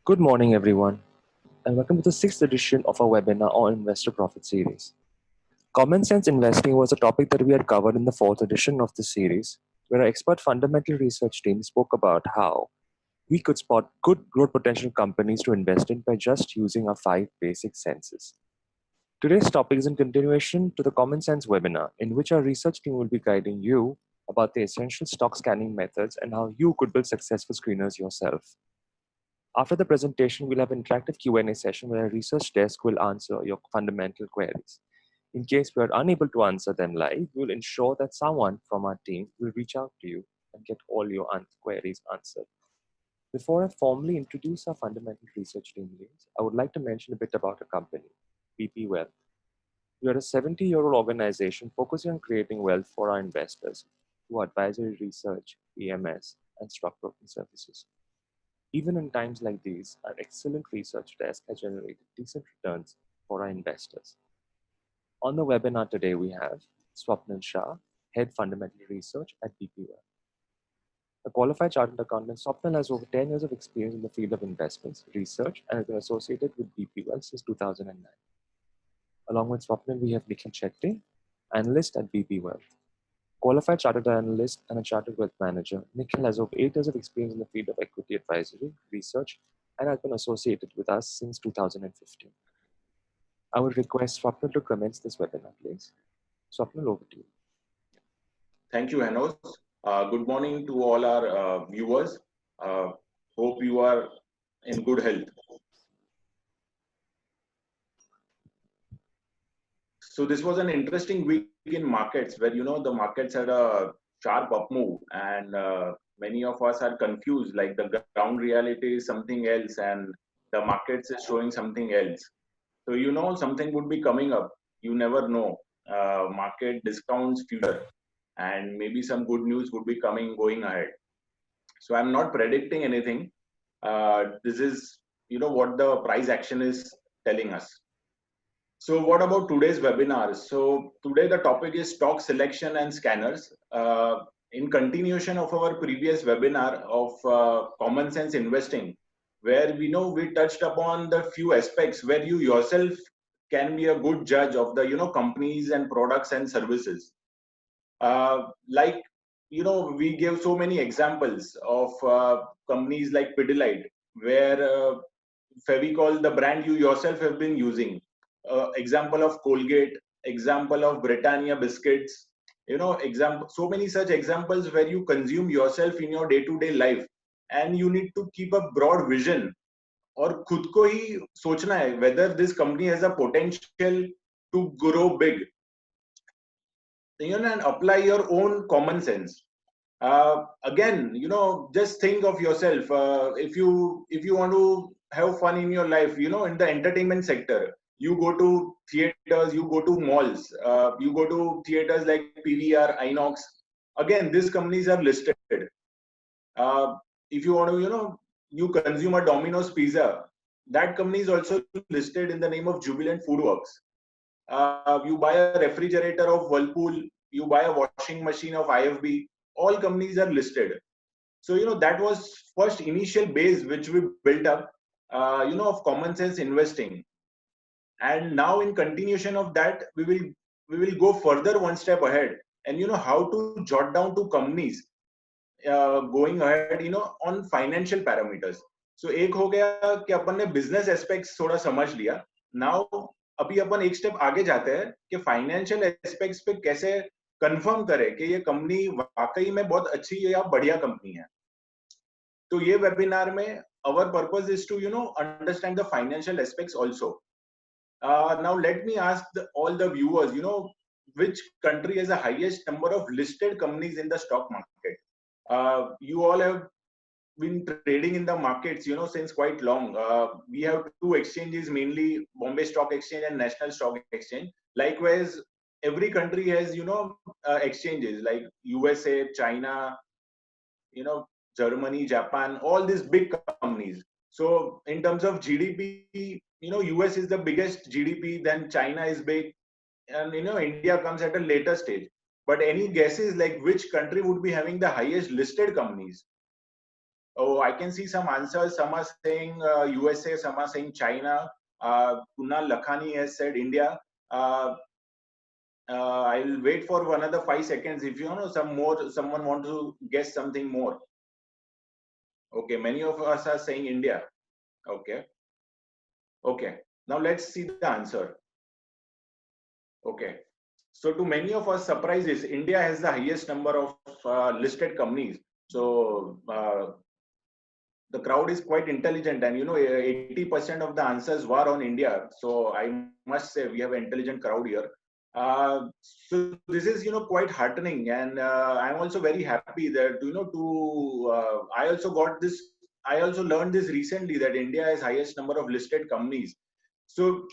Good morning, everyone, and welcome to the sixth edition of our webinar on Investor Profit Series. Common sense investing was a topic that we had covered in the fourth edition of the series, where our expert fundamental research team spoke about how we could spot good growth potential companies to invest in by just using our five basic senses. Today's topic is in continuation to the Common Sense webinar, in which our research team will be guiding you about the essential stock scanning methods and how you could build successful screeners yourself. After the presentation, we'll have an interactive Q&A session where our research desk will answer your fundamental queries. In case we are unable to answer them live, we'll ensure that someone from our team will reach out to you and get all your queries answered. Before I formally introduce our fundamental research team leads, I would like to mention a bit about our company, BP Wealth. We are a 70-year-old organization focusing on creating wealth for our investors through advisory research, EMS, and stock broking services. Even in times like these, our excellent research desk has generated decent returns for our investors. On the webinar today, we have Swapnil Shah, Head Fundamental Research at BP Wealth. A qualified chartered accountant, Swapnil has over 10 years of experience in the field of investments, research, and has been associated with BP Wealth since 2009. Along with Swapnil, we have Nikhil Shetty, analyst at BP Wealth. Qualified chartered analyst and a chartered wealth manager, Nikhil has over 8 years of experience in the field of equity advisory, research, and has been associated with us since 2015. I would request Swapnil to commence this webinar, please. Swapnil, over to you. Thank you, Hanos. Good morning to all our viewers. Hope you are in good health. So this was an interesting week in markets where, the markets had a sharp up move and many of us are confused, like the ground reality is something else and the markets is showing something else. So, something would be coming up. You never know. Market discounts future and maybe some good news would be going ahead. So I'm not predicting anything. This is, what the price action is telling us. So what about today's webinar? So today the topic is stock selection and scanners. In continuation of our previous webinar of common sense investing, where we touched upon the few aspects where you yourself can be a good judge of the companies and products and services. Like we gave so many examples of companies like Pidilite, where Fevicol, the brand you yourself have been using. Example of Colgate, example of Britannia biscuits, so many such examples where you consume yourself in your day-to-day life, and you need to keep a broad vision और खुद को ही सोचना है whether this company has a potential to grow big, and apply your own common sense. Again, just think of yourself. If you want to have fun in your life, in the entertainment sector, you go to theaters, you go to malls, you go to theaters like PVR, Inox. Again, these companies are listed. If you want to, you consume a Domino's pizza, that company is also listed in the name of Jubilant Foodworks. You buy a refrigerator of Whirlpool, you buy a washing machine of IFB, all companies are listed. So, that was first initial base which we built up, of common sense investing. And now in continuation of that, we will go further one step ahead and how to jot down to companies going ahead, on financial parameters. So एक हो गया कि अपन ने business aspects थोड़ा समझ लिया. Now अभी अपन एक स्टेप आगे जाते हैं कि फाइनेंशियल एस्पेक्ट्स पे कैसे कंफर्म करें कि ये कंपनी वाकई में बहुत अच्छी या बढ़िया कंपनी है. तो ये वेबिनार में our purpose is to understand the financial aspects also. Now let me ask all the viewers, which country has the highest number of listed companies in the stock market? You all have been trading in the markets, since quite long. We have two exchanges, mainly Bombay Stock Exchange and National Stock Exchange. Likewise, every country has, exchanges like USA, China, Germany, Japan, all these big companies. So in terms of GDP, US is the biggest GDP, then China is big, and India comes at a later stage. But any guesses like which country would be having the highest listed companies? Oh, I can see some answers. Some are saying USA, some are saying China. Kunal Lakhani has said India. Uh, I'll wait for another 5 seconds. If you know some more, someone want to guess something more. Okay, many of us are saying India. Okay, okay. Now let's see the answer. Okay. So to many of us, surprise is India has the highest number of listed companies. So the crowd is quite intelligent, and 80% of the answers were on India. So I must say we have an intelligent crowd here. So this is quite heartening, and I'm also very happy that I also got this. I also learned this recently that India has highest number of listed companies. So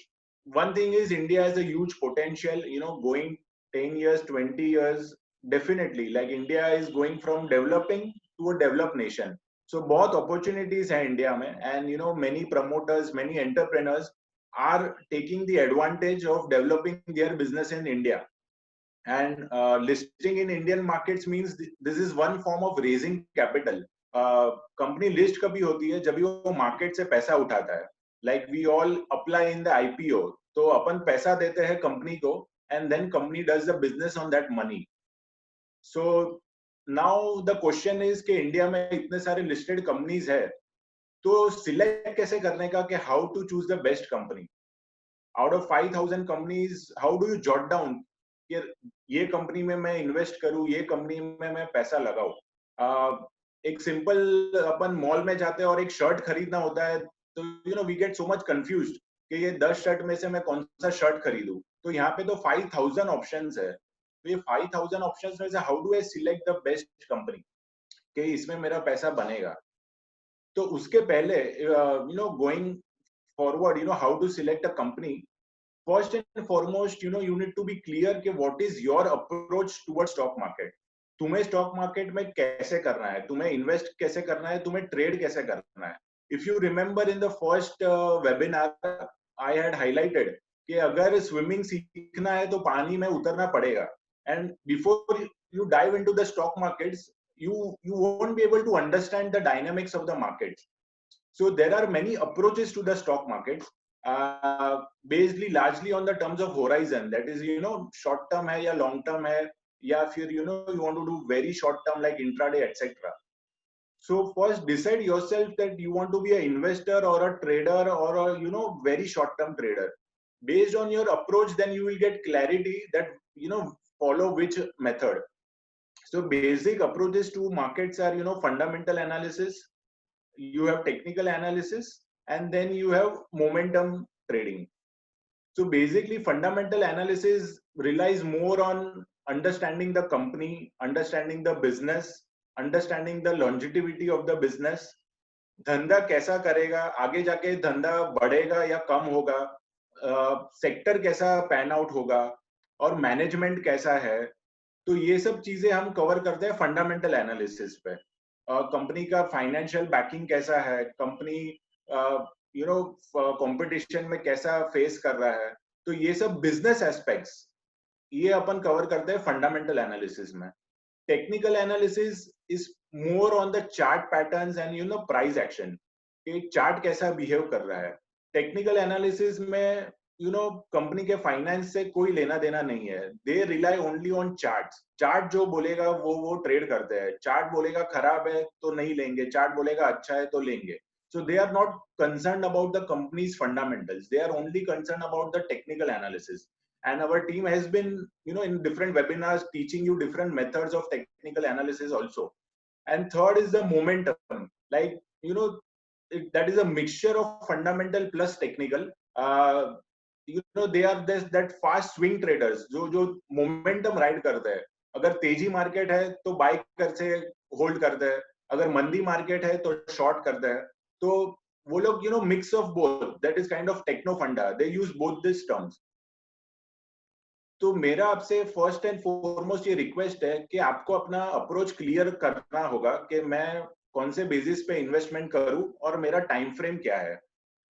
one thing is India has a huge potential. Going 10 years, 20 years, definitely. Like India is going from developing to a developed nation. So both opportunities हैं India में, and many promoters, many entrepreneurs are taking the advantage of developing their business in India. And listing in Indian markets means this is one form of raising capital. Company list कभी होती है जब भी वो market से पैसा उठाता है. Like we all apply in the IPO, तो अपन पैसा देते हैं कंपनी को, and then company does the business on that money. So now the question is कि इंडिया में इतने सारे लिस्टेड कंपनीज है, तो सिलेक्ट कैसे करने का कि how to choose the best company. Out of 5,000 companies, how do you jot down कि ये कंपनी में मैं इन्वेस्ट करूं, ये कंपनी में मैं पैसा लगाऊं. एक सिंपल अपन मॉल में जाते हैं और एक शर्ट खरीदना होता है, तो we get so much confused कि ये 10 शर्ट में से मैं कौन सा शर्ट खरीदूं. तो यहाँ पे तो 5,000 ऑप्शंस है. तो ये 5,000 ऑप्शंस में से how do I select the best company कि इसमें मेरा पैसा बनेगा. तो उसके पहले going forward, how to select a company. First and foremost, you need to be clear कि what is your approach towards stock market. तुम्हें स्टॉक मार्केट में कैसे करना है, तुम्हें इन्वेस्ट कैसे करना है, तुम्हें ट्रेड कैसे करना है. If you remember in the first webinar I had highlighted कि अगर स्विमिंग सीखना है तो पानी में उतरना पड़ेगा. And before you dive into the stock markets, you won't be able to understand the dynamics of the markets. So there are many approaches to the stock markets, based largely on the terms of horizon. That is, short term hai ya long term hai, ya fir you want to do very short term like intraday, etc. So first decide yourself that you want to be an investor or a trader or a very short term trader. Based on your approach, then you will get clarity that follow which method. So basic approaches to markets are fundamental analysis, you have technical analysis, and then you have momentum trading. So basically fundamental analysis relies more on understanding the company, understanding the business, understanding the longevity of the business. धंधा कैसा करेगा, आगे जाके धंधा बढ़ेगा या कम होगा, sector कैसा पैन आउट होगा, और मैनेजमेंट कैसा है. तो ये सब चीजें हम कवर करते हैं फंडामेंटल एनालिसिस पे. कंपनी का फाइनेंशियल बैकिंग कैसा है, कंपनी कंपटीशन में कैसा फेस कर रहा है. तो ये सब बिजनेस एस्पेक्ट्स ये अपन कवर करते हैं फंडामेंटल एनालिसिस में. Technical analysis is more on the chart patterns and price action, कि चार्ट कैसा बिहेव कर रहा है. टेक्निकल एनालिसिस में कंपनी के फाइनेंस से कोई लेना देना नहीं है. They rely only on charts. Chart जो बोलेगा वो ट्रेड करते हैं. चार्ट बोलेगा खराब है तो नहीं लेंगे, चार्ट बोलेगा अच्छा है तो लेंगे. So they are not concerned about the company's fundamentals. They are only concerned about the technical analysis. And our team has been, in different webinars teaching you different methods of technical analysis also. And third is the momentum. Like, that is a mixture of fundamental plus technical. They are that fast swing traders जो momentum ride करते हैं. अगर तेजी market है तो bye करते hold करते हैं, अगर मंदी मार्केट है तो शॉर्ट करते हैं. तो वो लोग mix of both, that is kind of techno funda. They use both this terms. तो मेरा आपसे फर्स्ट एंड फॉरमोस्ट ये रिक्वेस्ट है कि आपको अपना अप्रोच क्लियर करना होगा कि मैं कौन से बेसिस पे इन्वेस्टमेंट करूं और मेरा टाइम फ्रेम क्या है.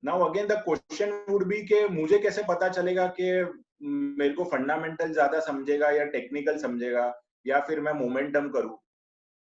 Now again the question would be कि मुझे कैसे पता चलेगा कि मेरे को फंडामेंटल ज्यादा समझेगा या टेक्निकल समझेगा या फिर मैं मोमेंटम करूं.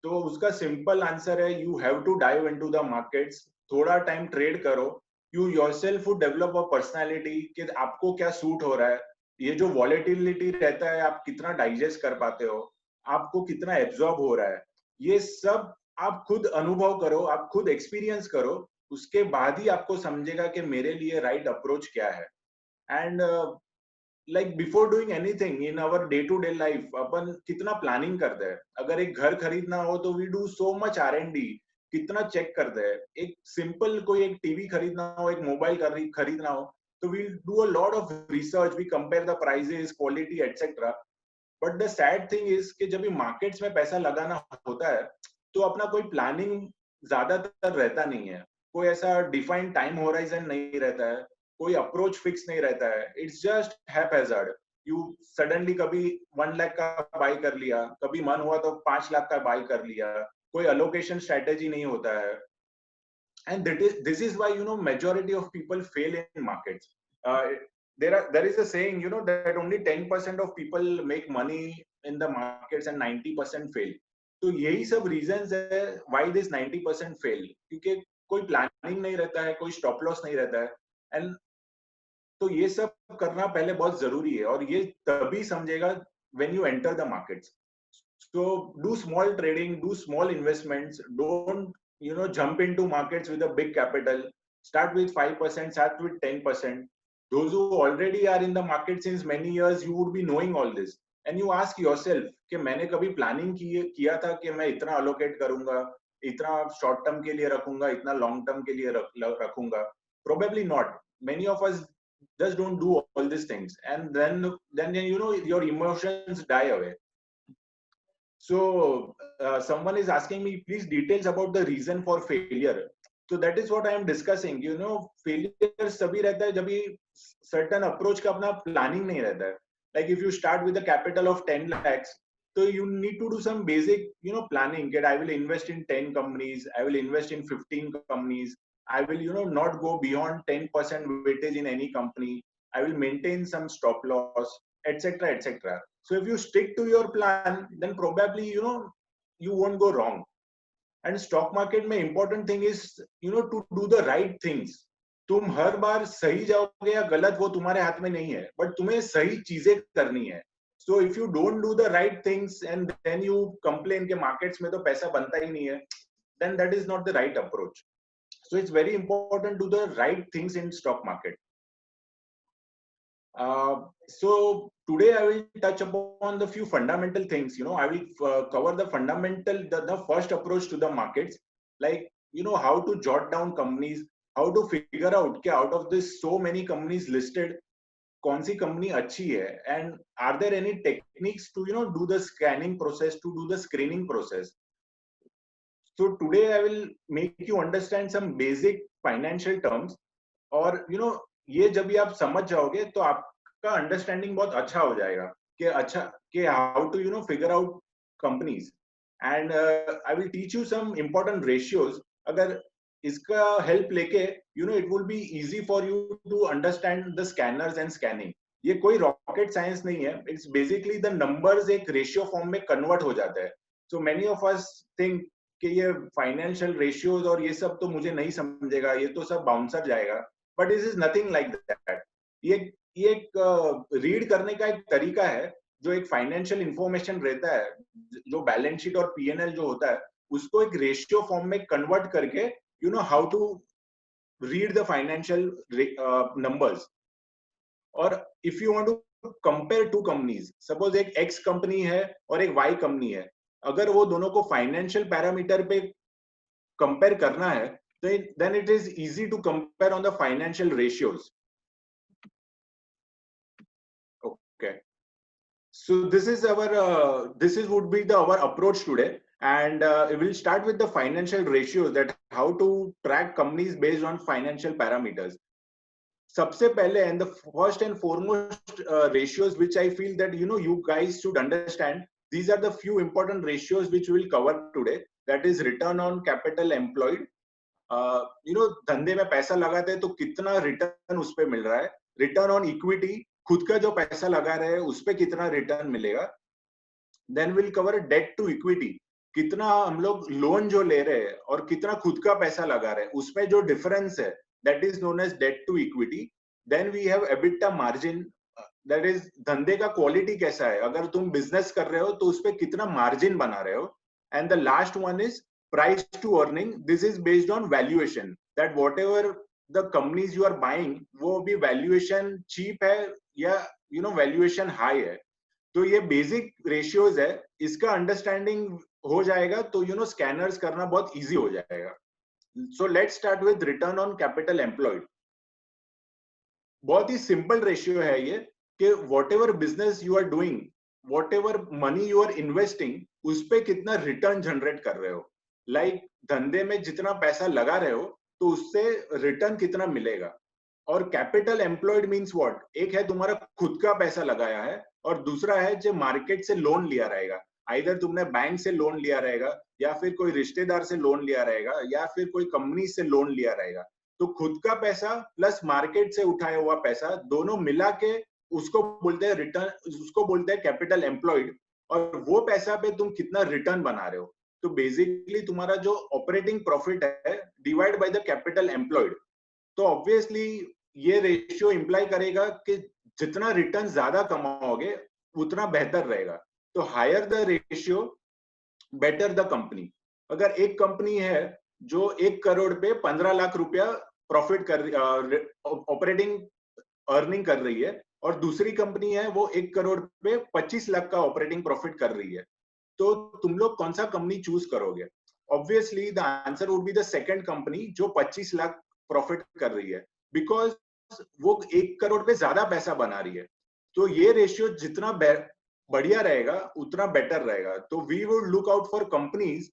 तो उसका सिंपल आंसर है, you have to dive into the markets, थोड़ा टाइम ट्रेड करो, you yourself would develop a personality कि आपको क्या सूट हो रहा है, ये जो वॉलेटिलिटी रहता है आप कितना डाइजेस्ट कर पाते हो, आपको कितना एब्जॉर्ब हो रहा है, ये सब आप खुद अनुभव करो, आप खुद एक्सपीरियंस करो, उसके बाद ही आपको समझेगा कि मेरे लिए राइट अप्रोच क्या है। And like before doing anything in our day to day life अपन कितना प्लानिंग करते हैं, अगर एक घर खरीदना हो तो we do so much R&D, कितना चेक करते हैं, एक सिंपल कोई एक टीवी खरीदना हो, एक मोबाइल खरीदना हो, तो we do a lot of research, we compare the prices, quality etcetera. But the sad thing is कि जब भी मार्केट्स में पैसा लगाना होता है तो अपना कोई प्लानिंग ज्यादातर रहता नहीं है, कोई ऐसा डिफाइंड टाइम होराइजन नहीं रहता है, कोई अप्रोच फिक्स नहीं रहता है, इट्स जस्ट हैपहैजर्ड। यू सडनली कभी 1 लाख का बाय कर लिया, कभी मन हुआ तो 5 लाख का बाय कर लिया, कोई अलोकेशन स्ट्रेटेजी नहीं होता है। And this is why majority of people fail in markets. There is a saying that only 10% of people make money in the markets and 90% fail. तो यही सब reasons है why this 90% fail, क्योंकि कोई planning नहीं रहता है, कोई stop loss नहीं रहता है, and तो ये सब करना पहले बहुत जरूरी है, और ये तभी समझेगा when you enter the markets. So do small trading, do small investments. Don't jump into markets with a big capital. Start with 5%, start with 10%. Those who already are in the market since many years, you would be knowing all this. And you ask yourself कि मैंने कभी planning किया था कि मैं इतना allocate करूंगा, इतना शॉर्ट टर्म के लिए रखूंगा, इतना लॉन्ग टर्म के लिए रखूंगा? Probably not. Many of us just don't do all these things, and then your emotions die away. So someone is asking me, please details about the reason for failure. So that is what I am discussing. Failure तभी रहता है जब ये certain approach का अपना planning नहीं रहता है. Like if you start with a capital of 10 lakhs, so you need to do some basic, planning. That I will invest in 10 companies, I will invest in 15 companies, I will, not go beyond 10% weightage in any company. I will maintain some stop loss, etc., etc. So if you stick to your plan, then probably you won't go wrong. And stock market में important thing is to do the right things. तुम हर बार सही जाओगे या गलत वो तुम्हारे हाथ में नहीं है, बट तुम्हें सही चीजें करनी है. So if you don't do the right things and then you complain कि markets में तो पैसा बनता ही नहीं है, then that is not the right approach. So it's very important to do the right things in stock market. So today I will touch upon the few fundamental things. I will cover the the first approach to the markets, like how to jot down companies, how to figure out कि out of this so many companies listed, कौन सी company अच्छी है, and are there any techniques to do the scanning process, to do the screening process. So today I will make you understand some basic financial terms, और ये जब भी आप समझ जाओगे तो आपका अंडरस्टैंडिंग बहुत अच्छा हो जाएगा कि how to figure out companies. And I will teach you some important ratios. अगर इसका हेल्प लेके it will be easy for you to understand the scanners and scanning. ये कोई रॉकेट साइंस नहीं है, इट्स बेसिकली द नंबर्स एक ratio form में convert हो जाता है. So many of us think कि ये फाइनेंशियल रेशियोज और ये सब तो मुझे नहीं समझेगा, ये तो सब बाउंसर जाएगा. But this is nothing like that. ये एक रीड करने का एक तरीका है, जो एक फाइनेंशियल इंफॉर्मेशन रहता है, जो बैलेंस शीट और P&L जो होता है, उसको एक रेशियो फॉर्म में कन्वर्ट करके how to read the financial numbers. और if you want to compare two companies, suppose एक X कंपनी है और एक Y कंपनी है, अगर वो दोनों को फाइनेंशियल पैरामीटर पे कंपेयर करना है, then it is easy to compare on the financial ratios. Okay, so this is would be our approach today, and we'll start with the financial ratios, that how to track companies based on financial parameters. सबसे पहले, and the first and foremost ratios which I feel that you guys should understand, these are the few important ratios which we will cover today. That is return on capital employed. धंधे में पैसा लगाते हैं तो कितना return उस पे मिल रहा है. रिटर्न ऑन इक्विटी, खुद का जो पैसा लगा रहे हैं उस पे कितना रिटर्न मिलेगा. Then will cover debt to equity, कितना हम लोग लोन जो ले रहे हैं और कितना खुद का पैसा लगा रहे हैं, उसमें जो डिफरेंस है, that is known as debt to equity. Then we have EBITDA margin, that is धंधे का क्वालिटी कैसा है, अगर तुम बिजनेस कर रहे हो तो उस पर कितना मार्जिन बना रहे हो. And the last one is price to earning. This is based on valuation, that whatever the companies you are buying, वो भी वैल्यूएशन चीप है या वैल्यूएशन हाई है. तो ये बेसिक रेशियोज है, इसका अंडरस्टैंडिंग हो जाएगा तो स्कैनर्स करना बहुत इजी हो जाएगा. So let's start with return on capital employed. बहुत ही सिंपल रेशियो है ये कि whatever business you are doing, whatever money you are investing, उस पे कितना रिटर्न जनरेट कर रहे हो. लाइक धंधे में जितना पैसा लगा रहे हो तो उससे रिटर्न कितना मिलेगा. और कैपिटल एम्प्लॉयड मीन्स व्हाट, एक है तुम्हारा खुद का पैसा लगाया है और दूसरा है जो मार्केट से लोन लिया रहेगा. आइदर तुमने बैंक से लोन लिया रहेगा या फिर कोई रिश्तेदार से लोन लिया रहेगा या फिर कोई कंपनी से लोन लिया रहेगा. तो खुद का पैसा प्लस मार्केट से उठाया हुआ पैसा दोनों मिला के उसको बोलते हैं रिटर्न, उसको बोलते हैं कैपिटल एम्प्लॉयड. और वो पैसा पे तुम कितना रिटर्न बना रहे हो. तो बेसिकली तुम्हारा जो ऑपरेटिंग प्रॉफिट है divide by the capital employed. तो ऑब्वियसली ये रेशियो इंप्लाई करेगा कि जितना रिटर्न ज्यादा कमाओगे उतना बेहतर रहेगा. तो higher the ratio better the company. अगर एक कंपनी है जो 1 करोड़ पे 15 लाख रुपया प्रॉफिट कर ऑपरेटिंग अर्निंग कर रही है और दूसरी कंपनी है वो 1 करोड़ पे 25 लाख का ऑपरेटिंग प्रॉफिट कर रही है, तो तुम लोग कौन सा कंपनी चूज करोगे. Obviously the answer would be the second company जो 25 लाख प्रॉफिट कर रही है, बिकॉज वो 1 करोड़ पे ज्यादा पैसा बना रही है. तो ये रेशियो जितना बढ़िया रहेगा उतना बेटर रहेगा. तो we would look out for companies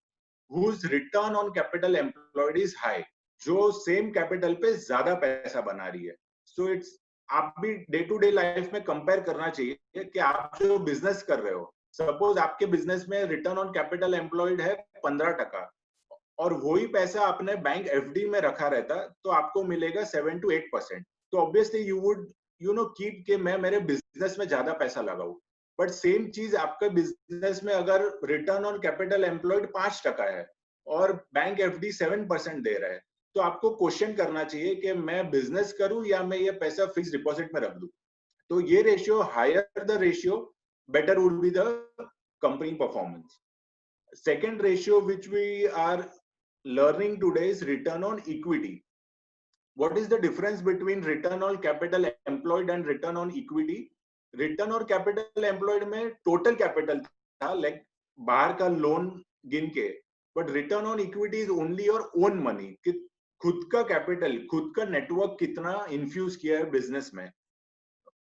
whose return on capital employed is high, जो सेम कैपिटल पे ज्यादा पैसा बना रही है. सो इट्स, आप भी डे टू डे लाइफ में कंपेयर करना चाहिए कि आप जो बिजनेस कर रहे हो, सपोज आपके बिजनेस में रिटर्न ऑन कैपिटल एम्प्लॉयड है 15% और वही पैसा आपने बैंक एफडी में रखा रहता तो आपको मिलेगा 7 to 8%. तो ऑब्वियसली यू वुड कीप के मैं मेरे बिजनेस में ज्यादा पैसा लगाऊं. बट सेम चीज आपके बिजनेस में अगर रिटर्न ऑन कैपिटल एम्प्लॉयड 5% है और बैंक एफडी 7% दे रहा है, तो आपको क्वेश्चन करना चाहिए कि मैं बिजनेस करूं या मैं ये पैसा फिक्स डिपॉजिट में रख दूं. तो ये ratio, higher the ratio better would be the company performance. Second ratio which we are learning today is return on equity. What is the difference between return on capital employed and return on equity? Return on capital employed में total capital था, like बाहर का loan गिन के, but return on equity is only your own money, कि खुद का capital, खुद का नेटवर्क कितना इन्फ्यूज किया है बिजनेस में.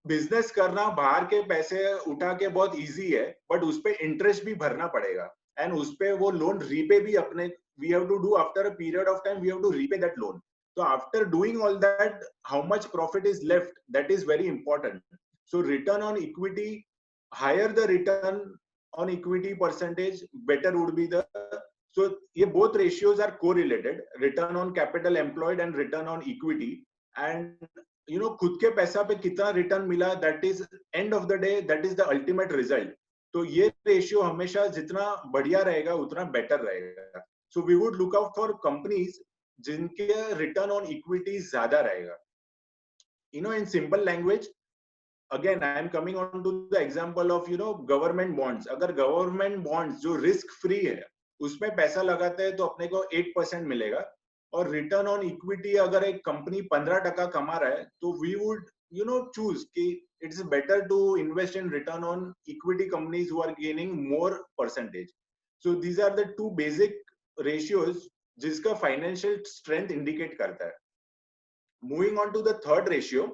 बिजनेस करना बाहर के पैसे उठा के बहुत इजी है, बट उस पे इंटरेस्ट भी भरना पड़ेगा एंड उस पे वो लोन रीपे भी अपने we have to do after a period of time, we have to repay that loan. तो after doing all that how much profit is left, that is very important. So return on equity, higher the return on equity percentage better would be the. So ये both ratios are correlated, return on capital employed and return on equity. And खुद के पैसा पे कितना return मिला, that is end of the day that is the ultimate result. तो ये ratio हमेशा जितना बढ़िया रहेगा उतना बेटर रहेगा. So we would look out for companies जिनके रिटर्न ऑन इक्विटी ज्यादा रहेगा. In simple language, again I am coming on to the example of government bonds. अगर गवर्नमेंट बॉन्ड्स जो रिस्क फ्री है उसमें पैसा लगाते हैं तो अपने को 8% मिलेगा. और रिटर्न ऑन इक्विटी अगर एक कंपनी 15% कमा रहा है तो वी वुड चूज कि it's better to invest in return on equity companies who are gaining more percentage. So these are the two basic ratios जिसका financial strength indicate करता है. Moving on to the third ratio,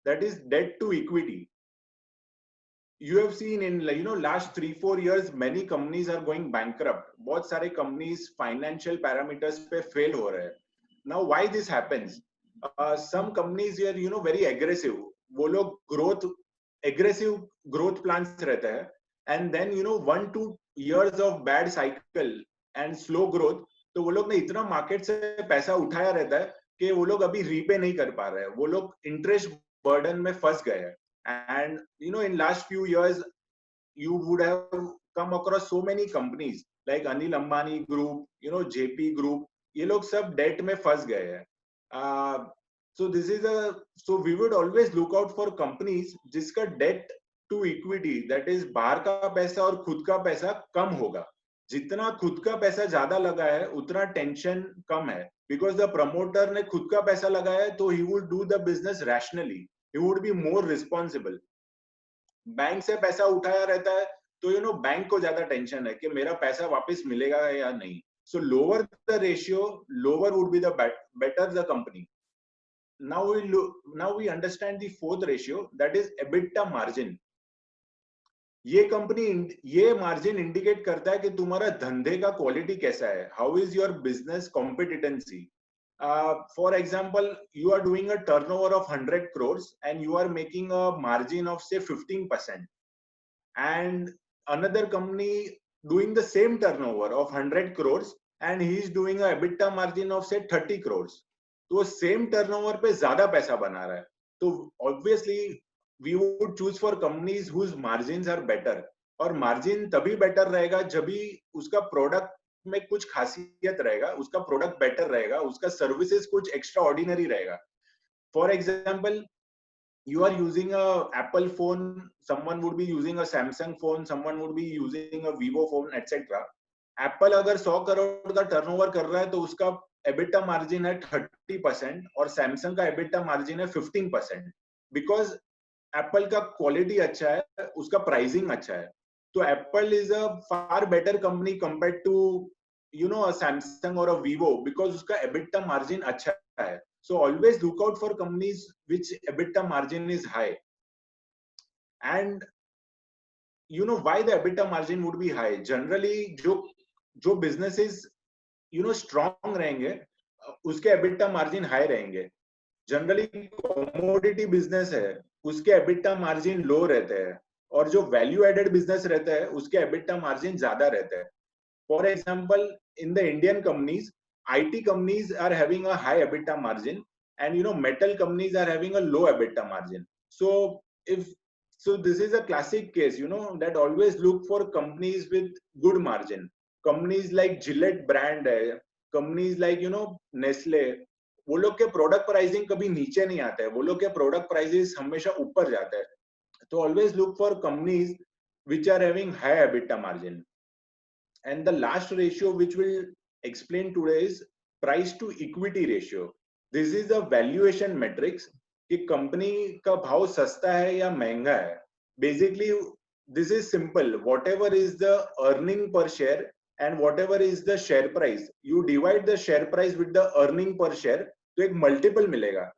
that is debt to equity. You have seen in last 3-4 years many companies are going bankrupt. बहुत सारे companies financial parameters पे fail हो रहे हैं. Now why this happens? Some companies are very aggressive. वो लोग growth, aggressive growth plans रहता है and then 1-2 years of bad cycle and slow growth, तो वो लोग ने इतना मार्केट से पैसा उठाया रहता है कि वो लोग अभी रीपे नहीं कर पा रहे हैं, वो लोग इंटरेस्ट बर्डन में फंस गए हैं. And in last few years you would have come across so many companies like Anil Ambani group, JP group, ये लोग सब debt में फंस गए हैं. So we would always look out for companies जिसका debt to equity, that is बाहर का पैसा और खुद का पैसा कम होगा. जितना खुद का पैसा ज्यादा लगा है उतना टेंशन कम है, because the promoter ने खुद का पैसा लगाया है तो he would do the business rationally, he would be more responsible. Bank से पैसा उठाया रहता है तो बैंक को ज्यादा टेंशन है कि मेरा पैसा वापस मिलेगा या नहीं. So lower the ratio, lower would be the better the company. Now we understand the fourth ratio, that is EBITDA margin. ये मार्जिन इंडिकेट करता है कि तुम्हारा धंधे का क्वालिटी कैसा है. How is your business competency. For example, you are doing a turnover of 100 crores and you are making a margin of say 15%, and another company doing the same turnover of 100 crores and he is doing a EBITDA margin of say 30 crores. तो same turnover पे ज्यादा पैसा बना रहा है. तो obviously we would choose for companies whose margins are better. और margin तभी better रहेगा जब भी उसका product में कुछ खासियत रहेगा, उसका प्रोडक्ट बेटर रहेगा, उसका सर्विसेज कुछ एक्स्ट्रा ऑर्डिनरी रहेगा. For example, you are using a Apple phone, someone would be using a Samsung phone, someone would be using a Vivo phone, etc. Apple अगर 100 करोड़ का टर्नओवर कर रहा है तो उसका EBITDA मार्जिन है 30% और Samsung का EBITDA मार्जिन है 15%, बिकॉज Apple का क्वालिटी अच्छा है, उसका प्राइसिंग अच्छा है. तो Apple is a far better company compared to a Samsung or a Vivo because उसका EBITDA margin अच्छा है. So always look out for companies which EBITDA margin is high. And why the EBITDA margin would be high? Generally जो businesses strong रहेंगे उसके EBITDA margin high रहेंगे. Generally commodity business है उसके EBITDA margin low रहते हैं, और जो वैल्यू एडेड बिजनेस रहता है उसके EBITDA मार्जिन ज्यादा रहते हैं. For example, in the Indian companies, IT companies are having a high EBITDA margin, and metal companies are having a low EBITDA margin. So this is a classic case, that always look for companies with good margin. Companies like Gillette brand है, companies like Nestle, वो लोग के product pricing कभी नीचे नहीं आता है, वो लोग के प्रोडक्ट प्राइसेस हमेशा ऊपर जाता है. तो always look for companies which are having high EBITDA margin. And the last ratio which we'll explain today is price to equity ratio. This is a valuation metrics कि कंपनी का भाव सस्ता है या महंगा है. Basically this is simple, whatever is the earning per share and whatever is the share price, you divide the share price with the earning per share, तो एक मल्टीपल मिलेगा.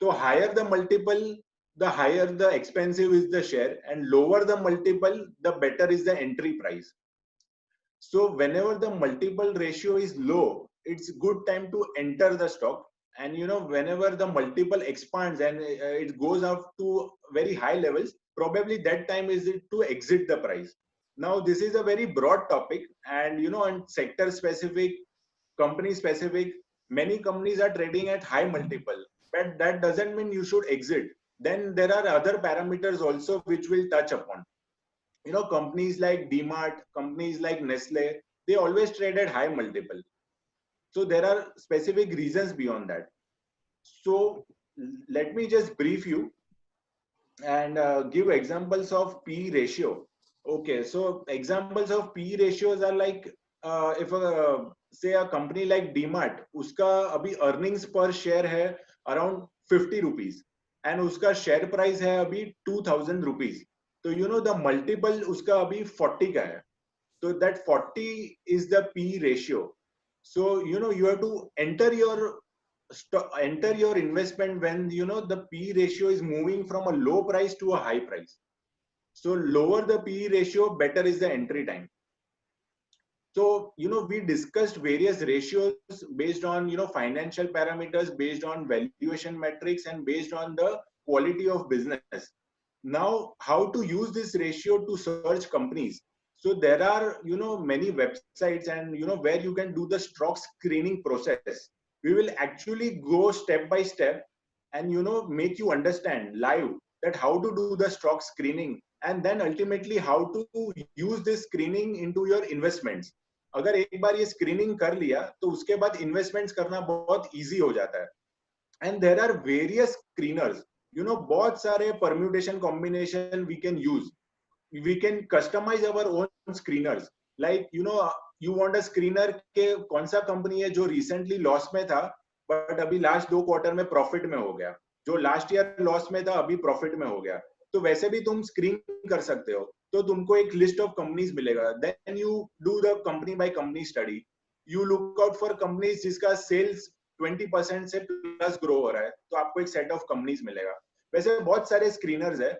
तो higher the multiple, the higher the expensive is the share, and lower the multiple, the better is the entry price. So whenever the multiple ratio is low, it's good time to enter the stock. And whenever the multiple expands and it goes up to very high levels, probably that time is it to exit the price. Now this is a very broad topic, and and sector specific, company specific, many companies are trading at high multiple, but that doesn't mean you should exit. Then there are other parameters also which we'll touch upon. Companies like DMart, companies like Nestle, they always trade at high multiple. So there are specific reasons beyond that. So let me just brief you and give examples of P ratio. Okay, so examples of P ratios are like if say a company like DMart, उसका अभी earnings per share है around 50 rupees and उसका share price है अभी 2000 rupees. तो the multiple उसका अभी 40 का है. So that 40 is the P ratio. So you have to enter your investment when the P ratio is moving from a low price to a high price. So lower the P ratio, better is the entry time. So we discussed various ratios based on financial parameters, based on valuation metrics, and based on the quality of business. Now, how to use this ratio to search companies? So there are many websites and where you can do the stock screening process. We will actually go step by step and make you understand live that how to do the stock screening, and then ultimately how to use this screening into your investments. अगर एक बार ये screening कर लिया तो उसके बाद investments करना बहुत इजी हो जाता है। And there are various screeners, you know, बहुत सारे permutation combination we can use, we can customize our own screeners, like you know, you want a screener के कौन सा कंपनी है जो रिसेंटली लॉस में था बट अभी लास्ट 2 क्वार्टर में प्रॉफिट में हो गया, जो लास्ट ईयर लॉस में था अभी प्रॉफिट में हो गया, तो वैसे भी तुम स्क्रीन कर सकते हो। तो तुमको एक लिस्ट ऑफ कंपनीज मिलेगा, then you do the company by company study, you look out for companies जिसका सेल्स 20% से प्लस ग्रो हो रहा है, तो आपको एक सेट ऑफ कंपनीज मिलेगा। वैसे बहुत सारे स्क्रीनर्स है।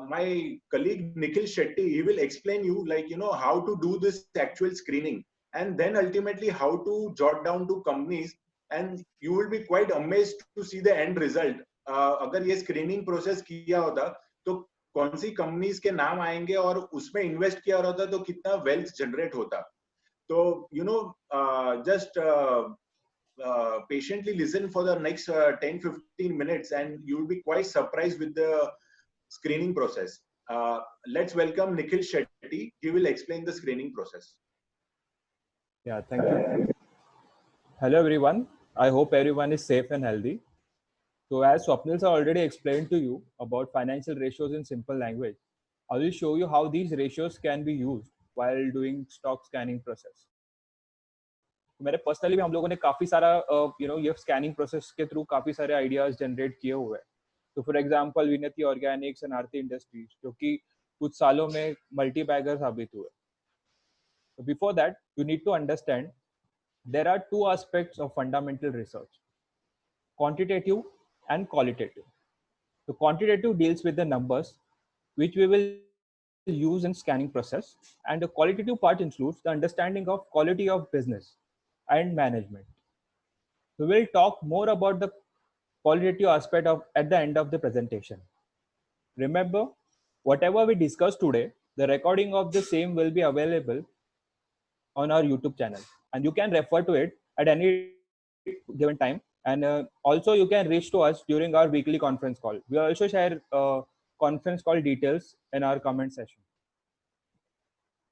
My colleague Nikhil Shetty, he will explain you, like, you know, how to do this actual screening, and then ultimately how to jot down to companies, and you will be quite amazed to see the end result. अगर ये screening process किया होता तो कौन सी companies के नाम आएंगे और उसमें इन्वेस्ट किया होता तो कितना वेल्थ जनरेट होता। तो you know, just patiently listen for the next 10-15 minutes and you will be quite surprised with the screening process. Let's welcome Nikhil Shetty. He will explain the screening process. Yeah, thank you. Hello everyone. I hope everyone is safe and healthy. So as Swapnil sir already explained to you about financial ratios in simple language, I will show you how these ratios can be used while doing stock scanning process. तो मेरे personally भी हम लोगों ने काफी सारा ये scanning process के थ्रू काफी सारे आइडियाज जनरेट किए हुए हैं। तो फॉर एग्जांपल विनती ऑर्गेनिक्स एंड आरती इंडस्ट्रीज, जो कि कुछ सालों में मल्टी बैगर साबित हुए। So before that, you need to understand there are two aspects of fundamental research: quantitative and qualitative. So quantitative deals with the numbers, which we will use in scanning process, and the qualitative part includes the understanding of quality of business and management. We will talk more about the qualitative aspect of at the end of the presentation. Remember, whatever we discuss today, the recording of the same will be available on our YouTube channel, and you can refer to it at any given time. And also you can reach to us during our weekly conference call. We also share conference call details in our comment section.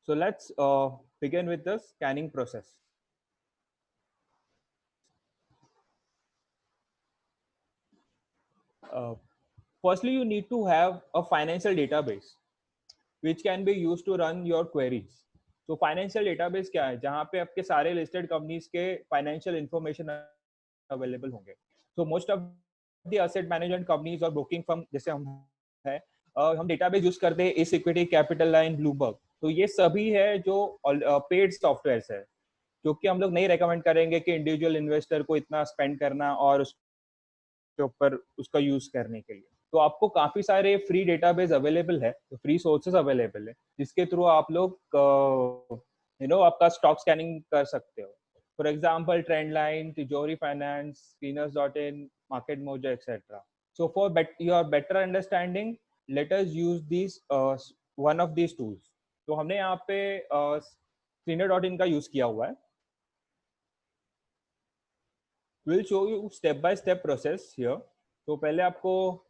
So let's begin with the scanning process. Firstly, you need to have a financial database which can be used to run your queries. तो financial database क्या है? जहाँ पे आपके सारे listed companies के financial information available होंगे। So most of the asset management companies और ब्रोकिंग फर्म जैसे हम है, हम डेटाबेस यूज करते हैं S equity, capital line, Bloomberg. तो ये सभी है जो पेड सॉफ्टवेयर्स है, जो कि हम लोग नहीं रेकमेंड करेंगे कि इंडिविजुअल इन्वेस्टर को इतना स्पेंड करना और उसके ऊपर उसका यूज करने के लिए। तो आपको काफी सारे फ्री डेटाबेस अवेलेबल है, तो फ्री सोर्सेस अवेलेबल है, जिसके थ्रू आप लोग आपका स्टॉक स्कैनिंग कर सकते हो। फॉर एग्जांपल ट्रेंडलाइन, तिजोरी finance, screeners.in, market mojo, etcetera. So for your better understanding, let us use this one of these tools. तो हमने यहाँ पे screener.in का यूज किया हुआ है। Will show you step by step process here. तो पहले आपको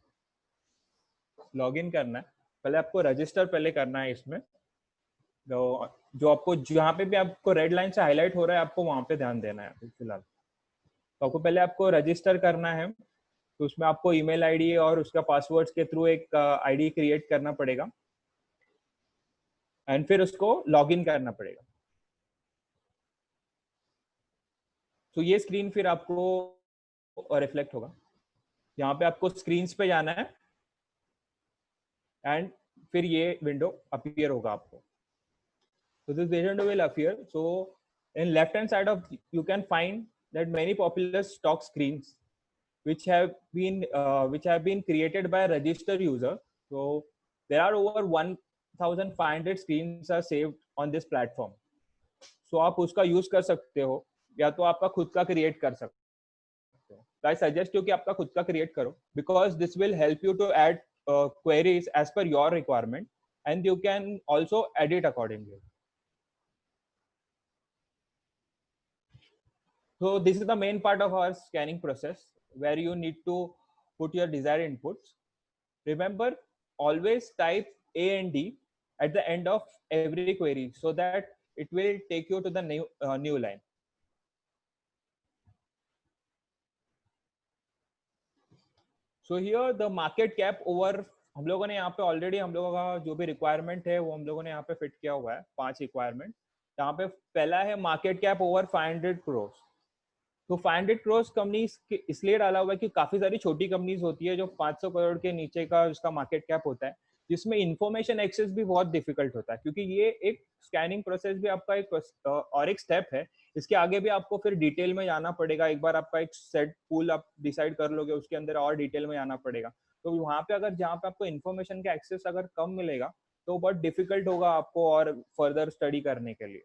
लॉगिन करना है, पहले आपको रजिस्टर पहले करना है इसमें। जो आपको जहाँ पे भी आपको रेड लाइन से हाईलाइट हो रहा है, आपको वहां पे ध्यान देना है फिलहाल। तो आपको पहले आपको रजिस्टर करना है, तो उसमें आपको ईमेल आईडी और उसका पासवर्ड्स के थ्रू एक आईडी क्रिएट करना पड़ेगा, एंड फिर उसको लॉगिन करना पड़ेगा। तो ये स्क्रीन फिर आपको रिफ्लेक्ट होगा। यहाँ पे आपको स्क्रीन्स पे जाना है एंड फिर ये विंडो अपीयर होगा आपको। So this window will appear. So in left hand side of you can find that many popular stock screens which have been created by a registered user. So there are over 1500 screens are saved on this platform. So आप उसका use कर सकते हो, या तो आपका खुद का क्रिएट कर सकते हो। I suggest you कि आपका खुद का क्रिएट करो, because this will help you to add queries as per your requirement, and you can also edit accordingly. So this is the main part of our scanning process, where you need to put your desired inputs. Remember, always type A and D at the end of every query, so that it will take you to the new line. So here the market cap over, हम लोगों ने यहाँ पे already हम लोगों का जो भी रिक्वायरमेंट है वो हम लोगों ने यहाँ पे फिट किया हुआ है 5 रिक्वायरमेंट. यहाँ पे पहला है मार्केट कैप ओवर 500 करोड़. तो 500 करोड़ कंपनीज इसलिए डाला हुआ है कि काफी सारी छोटी कंपनीज होती है जो 500 करोड़ के नीचे का उसका मार्केट कैप होता है, जिसमें इंफॉर्मेशन एक्सेस भी बहुत डिफिकल्ट होता है, क्योंकि ये एक स्कैनिंग प्रोसेस भी आपका एक और एक स्टेप है. इसके आगे भी आपको फिर डिटेल में जाना पड़ेगा. एक बार आपका एक सेट पूल आप डिसाइड कर लोगे, उसके अंदर और डिटेल में जाना पड़ेगा. तो वहां पे अगर जहाँ पे आपको इन्फॉर्मेशन का एक्सेस अगर कम मिलेगा तो बहुत डिफिकल्ट होगा आपको और फर्दर स्टडी करने के लिए.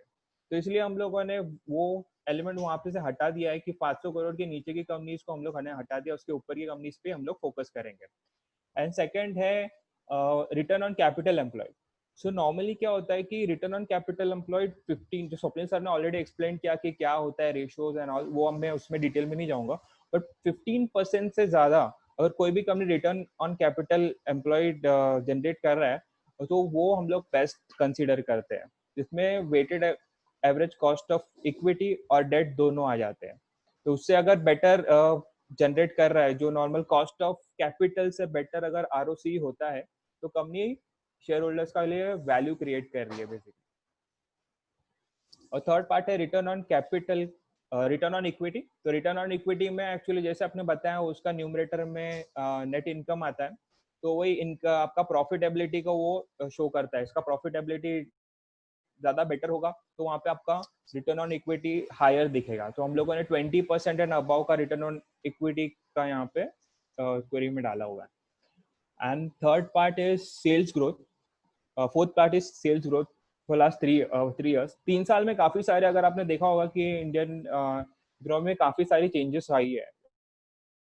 तो इसलिए हम लोगों ने वो एलिमेंट वहां पे से हटा दिया है कि 500 करोड़ के नीचे की कंपनीज को हम लोग हटा दिया, उसके ऊपर की कंपनीज पे हम लोग फोकस करेंगे. एंड सेकंड है return on capital employed. So normally क्या होता है कि रिटर्न ऑन कैपिटल एम्प्लॉयड 15, जो स्वप्निल सर ने ऑलरेडी एक्सप्लेन किया कि क्या होता है रेशियोज एंड ऑल, वो मैं उसमें डिटेल में नहीं जाऊंगा, बट 15% से ज्यादा अगर कोई भी company return on capital employed generate कर रहा है तो वो हम लोग बेस्ट कंसिडर करते हैं, जिसमें weighted average cost of equity और डेट दोनों आ जाते हैं. तो उससे अगर बेटर जनरेट कर रहा है, जो नॉर्मल कॉस्ट ऑफ कैपिटल से बेटर अगर आरओसी होता है, तो कंपनी शेयर होल्डर्स के लिए वैल्यू क्रिएट कर रही है बेसिकली. और थर्ड पार्ट है return on capital, return on equity. तो रिटर्न ऑन इक्विटी में एक्चुअली जैसे आपने बताया उसका न्यूमरेटर में नेट इनकम आता है, तो वही इनका आपका प्रॉफिटेबिलिटी को वो शो करता है. इसका प्रॉफिटेबिलिटी ज्यादा बेटर होगा तो वहां पे आपका रिटर्न ऑन इक्विटी हायर दिखेगा. तो हम लोगों ने 20% एंड अबाव का रिटर्न ऑन इक्विटी का यहाँ पे क्वेरी में डाला हुआ है. And third part is sales growth. Fourth part is sales growth for last 3 years. 3 साल में काफी सारे, अगर आपने देखा होगा कि इंडियन इकोनॉमी में काफी सारी चेंजेस आई है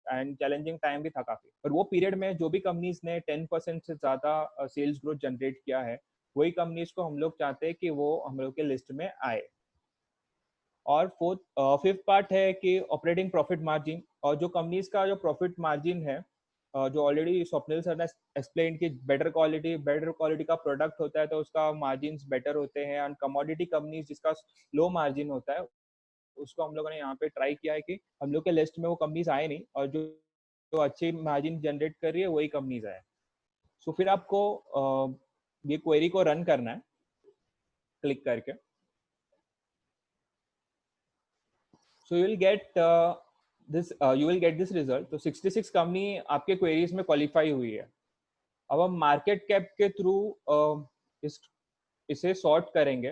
एंड चैलेंजिंग टाइम भी था काफी, पर वो पीरियड में जो भी कंपनीज ने 10% से ज्यादा सेल्स ग्रोथ जनरेट किया है, वही कंपनीज को हम लोग चाहते हैं कि वो हम लोग के लिस्ट में आए. और फिफ्थ पार्ट है कि ऑपरेटिंग प्रॉफिट मार्जिन. और जो कंपनीज का जो प्रॉफिट मार्जिन है, जो ऑलरेडी स्वप्निल सर ने एक्सप्लेन कि बेटर क्वालिटी का प्रोडक्ट होता है तो उसका मार्जिन बेटर होते हैं. एंड कमोडिटी कंपनीज जिसका लो मार्जिन होता है, उसको हम लोगों ने यहाँ पे ट्राई किया है कि हम लोग के लिस्ट में वो कंपनीज आए नहीं, और जो अच्छी मार्जिन जनरेट कर रही है वही कंपनीज आए. सो फिर आपको ये क्वेरी को रन करना है क्लिक करके. So you will get this result. तो 66 कंपनी आपके क्वेरीज में क्वालिफाई हुई है. अब हम मार्केट कैप के थ्रू इसे सॉर्ट करेंगे,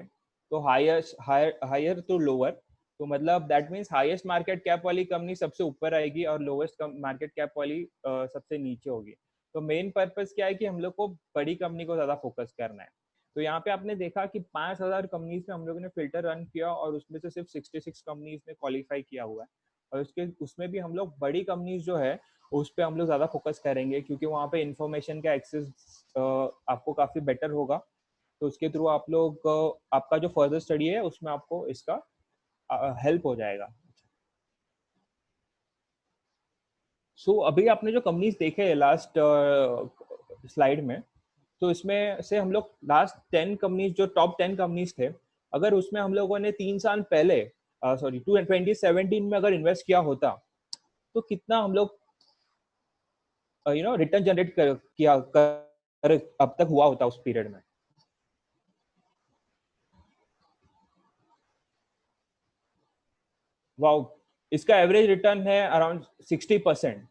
तो हायर टू लोअर. तो मतलब that means highest market cap वाली कंपनी सबसे ऊपर आएगी और लोवेस्ट मार्केट कैप वाली सबसे नीचे होगी. तो मेन पर्पस क्या है कि हम लोग को बड़ी कंपनी को ज्यादा फोकस करना है. तो यहाँ पे आपने देखा कि 5000 कंपनीज में हम लोगों ने फिल्टर रन किया और उसमें से सिर्फ 66 कंपनीज ने क्वालिफाई किया हुआ है. और उसमें भी हम लोग बड़ी कंपनीज जो है उस पर हम लोग ज्यादा फोकस करेंगे, क्योंकि वहाँ पे इंफॉर्मेशन का एक्सेस आपको काफी बेटर होगा. तो उसके थ्रू आप लोग आपका जो फर्दर स्टडी है उसमें आपको इसका हेल्प हो जाएगा. सो अभी आपने जो कंपनीज देखे लास्ट स्लाइड में, तो इसमें से हम लोग लास्ट 10 कंपनीज, जो टॉप 10 कंपनीज थे, अगर उसमें हम लोगों ने 3 साल पहले 2017 में अगर इन्वेस्ट किया होता, तो कितना हम लोग रिटर्न जनरेट किया अब तक हुआ होता उस पीरियड में. वाओ, इसका एवरेज रिटर्न है अराउंड 60%.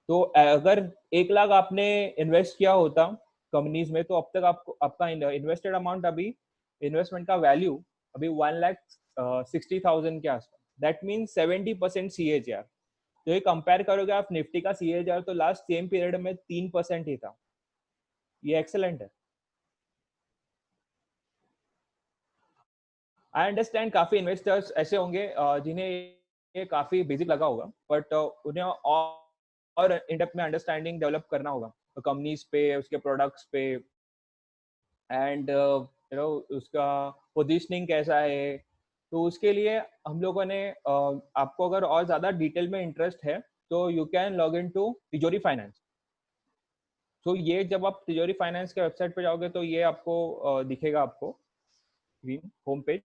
तो अगर 1 लाख आपने इन्वेस्ट किया होता कंपनीज में, तो अब तक आपका इन्वेस्टेड अमाउंट, अभी इन्वेस्टमेंट का वैल्यू अभी 1,60,000 के आसपास. That means 70% CAGR. तो ये कंपेयर करोगे आप निफ्टी का CAGR, तो लास्ट सेम पीरियड में 3% ही था. ये एक्सेलेंट है. आई अंडरस्टैंड काफी इन्वेस्टर्स ऐसे होंगे जिन्हें ये काफी बेसिक लगा होगा, बट उन्हें और इन डेप्थ में अंडरस्टैंडिंग डेवलप करना होगा कंपनीज पे, उसके प्रोडक्ट्स पे, एंड उसका पोजीशनिंग कैसा है. तो उसके लिए हम लोगों ने आपको अगर और ज्यादा डिटेल में इंटरेस्ट है तो you can log in to Tijori finance. तो ये जब आप तिजोरी फाइनेंस के वेबसाइट पे जाओगे तो ये आपको दिखेगा आपको. स्क्रीन होम पेज,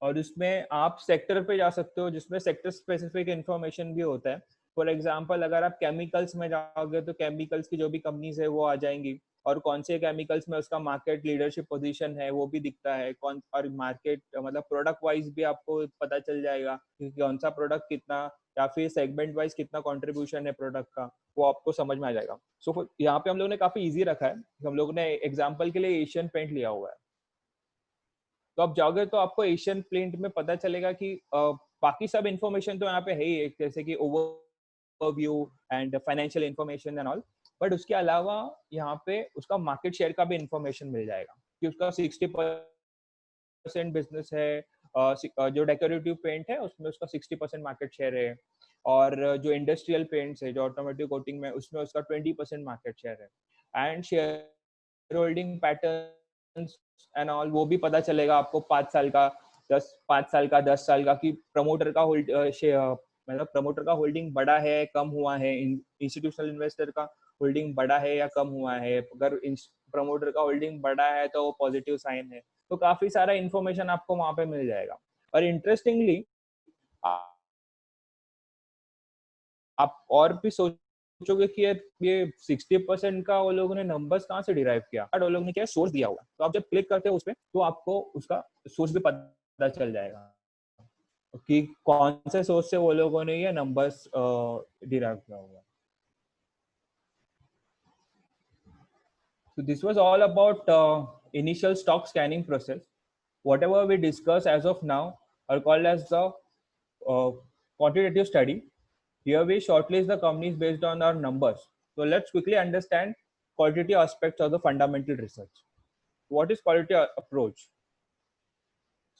और उसमें आप सेक्टर पे जा सकते हो जिसमें सेक्टर स्पेसिफिक इंफॉर्मेशन भी होता है। फॉर एग्जांपल अगर आप केमिकल्स में जाओगे तो केमिकल्स की जो भी कंपनीज है वो आ जाएंगी, और कौन से केमिकल्स में उसका मार्केट लीडरशिप पोजीशन है वो भी दिखता है, कौन और मार्केट मतलब प्रोडक्ट वाइज भी आपको पता चल जाएगा कि कौन सा प्रोडक्ट कितना, या फिर सेगमेंट वाइज कितना कंट्रीब्यूशन है प्रोडक्ट का, वो आपको समझ में आ जाएगा। सो यहाँ पे हम लोगों ने काफी इजी रखा है, हम लोगों ने एग्जाम्पल के लिए एशियन पेंट लिया हुआ है। तो आप जाओगे तो आपको एशियन पेंट में पता चलेगा कि बाकी सब इंफॉर्मेशन तो यहाँ पे है ही, जैसे कि overview and financial information and all, but उसके अलावा यहाँ पे उसका मार्केट शेयर का भी इंफॉर्मेशन मिल जाएगा कि उसका 60% बिजनेस है, जो डेकोरेटिव पेंट है उसमें उसका 60% मार्केट शेयर है, और जो इंडस्ट्रियल पेंट्स है जो ऑटोमेटिक कोटिंग में उसमें उसका 20% मार्केट शेयर है, and share holding pattern and all वो भी पता चलेगा आपको 5 साल का 10 साल का कि प्रमोटर का मतलब प्रमोटर का होल्डिंग बड़ा है कम हुआ है, इंस्टीट्यूशनल इन्वेस्टर का होल्डिंग बड़ा है या कम हुआ है। अगर प्रमोटर का होल्डिंग बड़ा है तो वो पॉजिटिव साइन है। तो काफी सारा इंफॉर्मेशन आपको वहां पे मिल जाएगा। और इंटरेस्टिंगली आप और भी सोचोगे कि ये 60% का वो लोगों ने नंबर्स कहाँ से डिराइव किया, वो लोगों ने क्या सोर्स दिया हुआ, तो आप जब क्लिक करते हो उस पर तो आपको उसका सोर्स भी पता चल जाएगा कि कौन से सोर्स से वो लोगों ने ये नंबर्स डिराइव किया हुआ। So this was all about initial stock scanning process. Whatever we discuss as of now are called as the quantitative study. Here we shortlist the companies based on our numbers. So let's quickly understand qualitative aspects of the fundamental research. What is qualitative approach?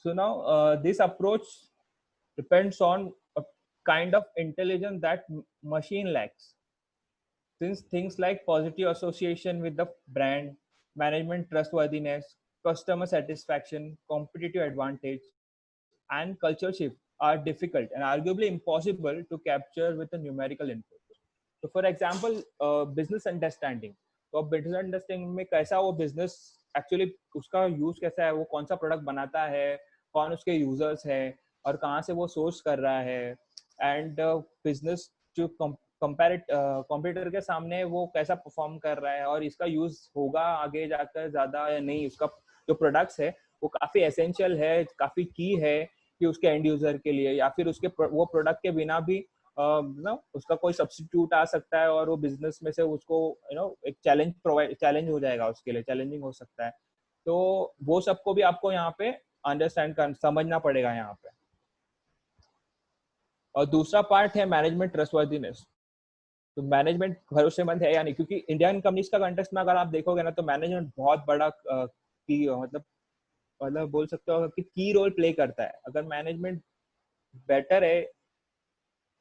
So now this approach depends on a kind of intelligence that machine lacks. Since things like positive association with the brand, management trustworthiness, customer satisfaction, competitive advantage, and culture shift are difficult and arguably impossible to capture with a numerical input. So for example, business understanding. तो business understanding में कैसा वो business actually उसका use कैसा है, वो कौन सा प्रोडक्ट बनाता है, कौन उसके यूजर्स है, और कहाँ से वो सोर्स कर रहा है, एंड बिजनेस जो कंप्यूटर के सामने वो कैसा परफॉर्म कर रहा है, और इसका यूज होगा आगे जाकर ज्यादा या नहीं, उसका जो प्रोडक्ट्स है वो काफी एसेंशियल है, काफी की है कि उसके एंड यूजर के लिए, या फिर उसके वो प्रोडक्ट के बिना भी उसका कोई सब्स्टिट्यूट आ सकता है और वो बिजनेस में से उसको एक चैलेंज हो जाएगा, उसके लिए चैलेंजिंग हो सकता है। तो वो सबको भी आपको यहाँ पे अंडरस्टैंड कर समझना पड़ेगा यहाँ पे। और दूसरा पार्ट है मैनेजमेंट ट्रस्टवर्दीनेस। तो मैनेजमेंट भरोसेमंद है या नहीं, क्योंकि इंडियन कंपनीज का कंटेक्स्ट में अगर आप देखोगे ना तो मैनेजमेंट बहुत बड़ा की मतलब बोल सकते हो कि की रोल प्ले करता है। अगर मैनेजमेंट बेटर है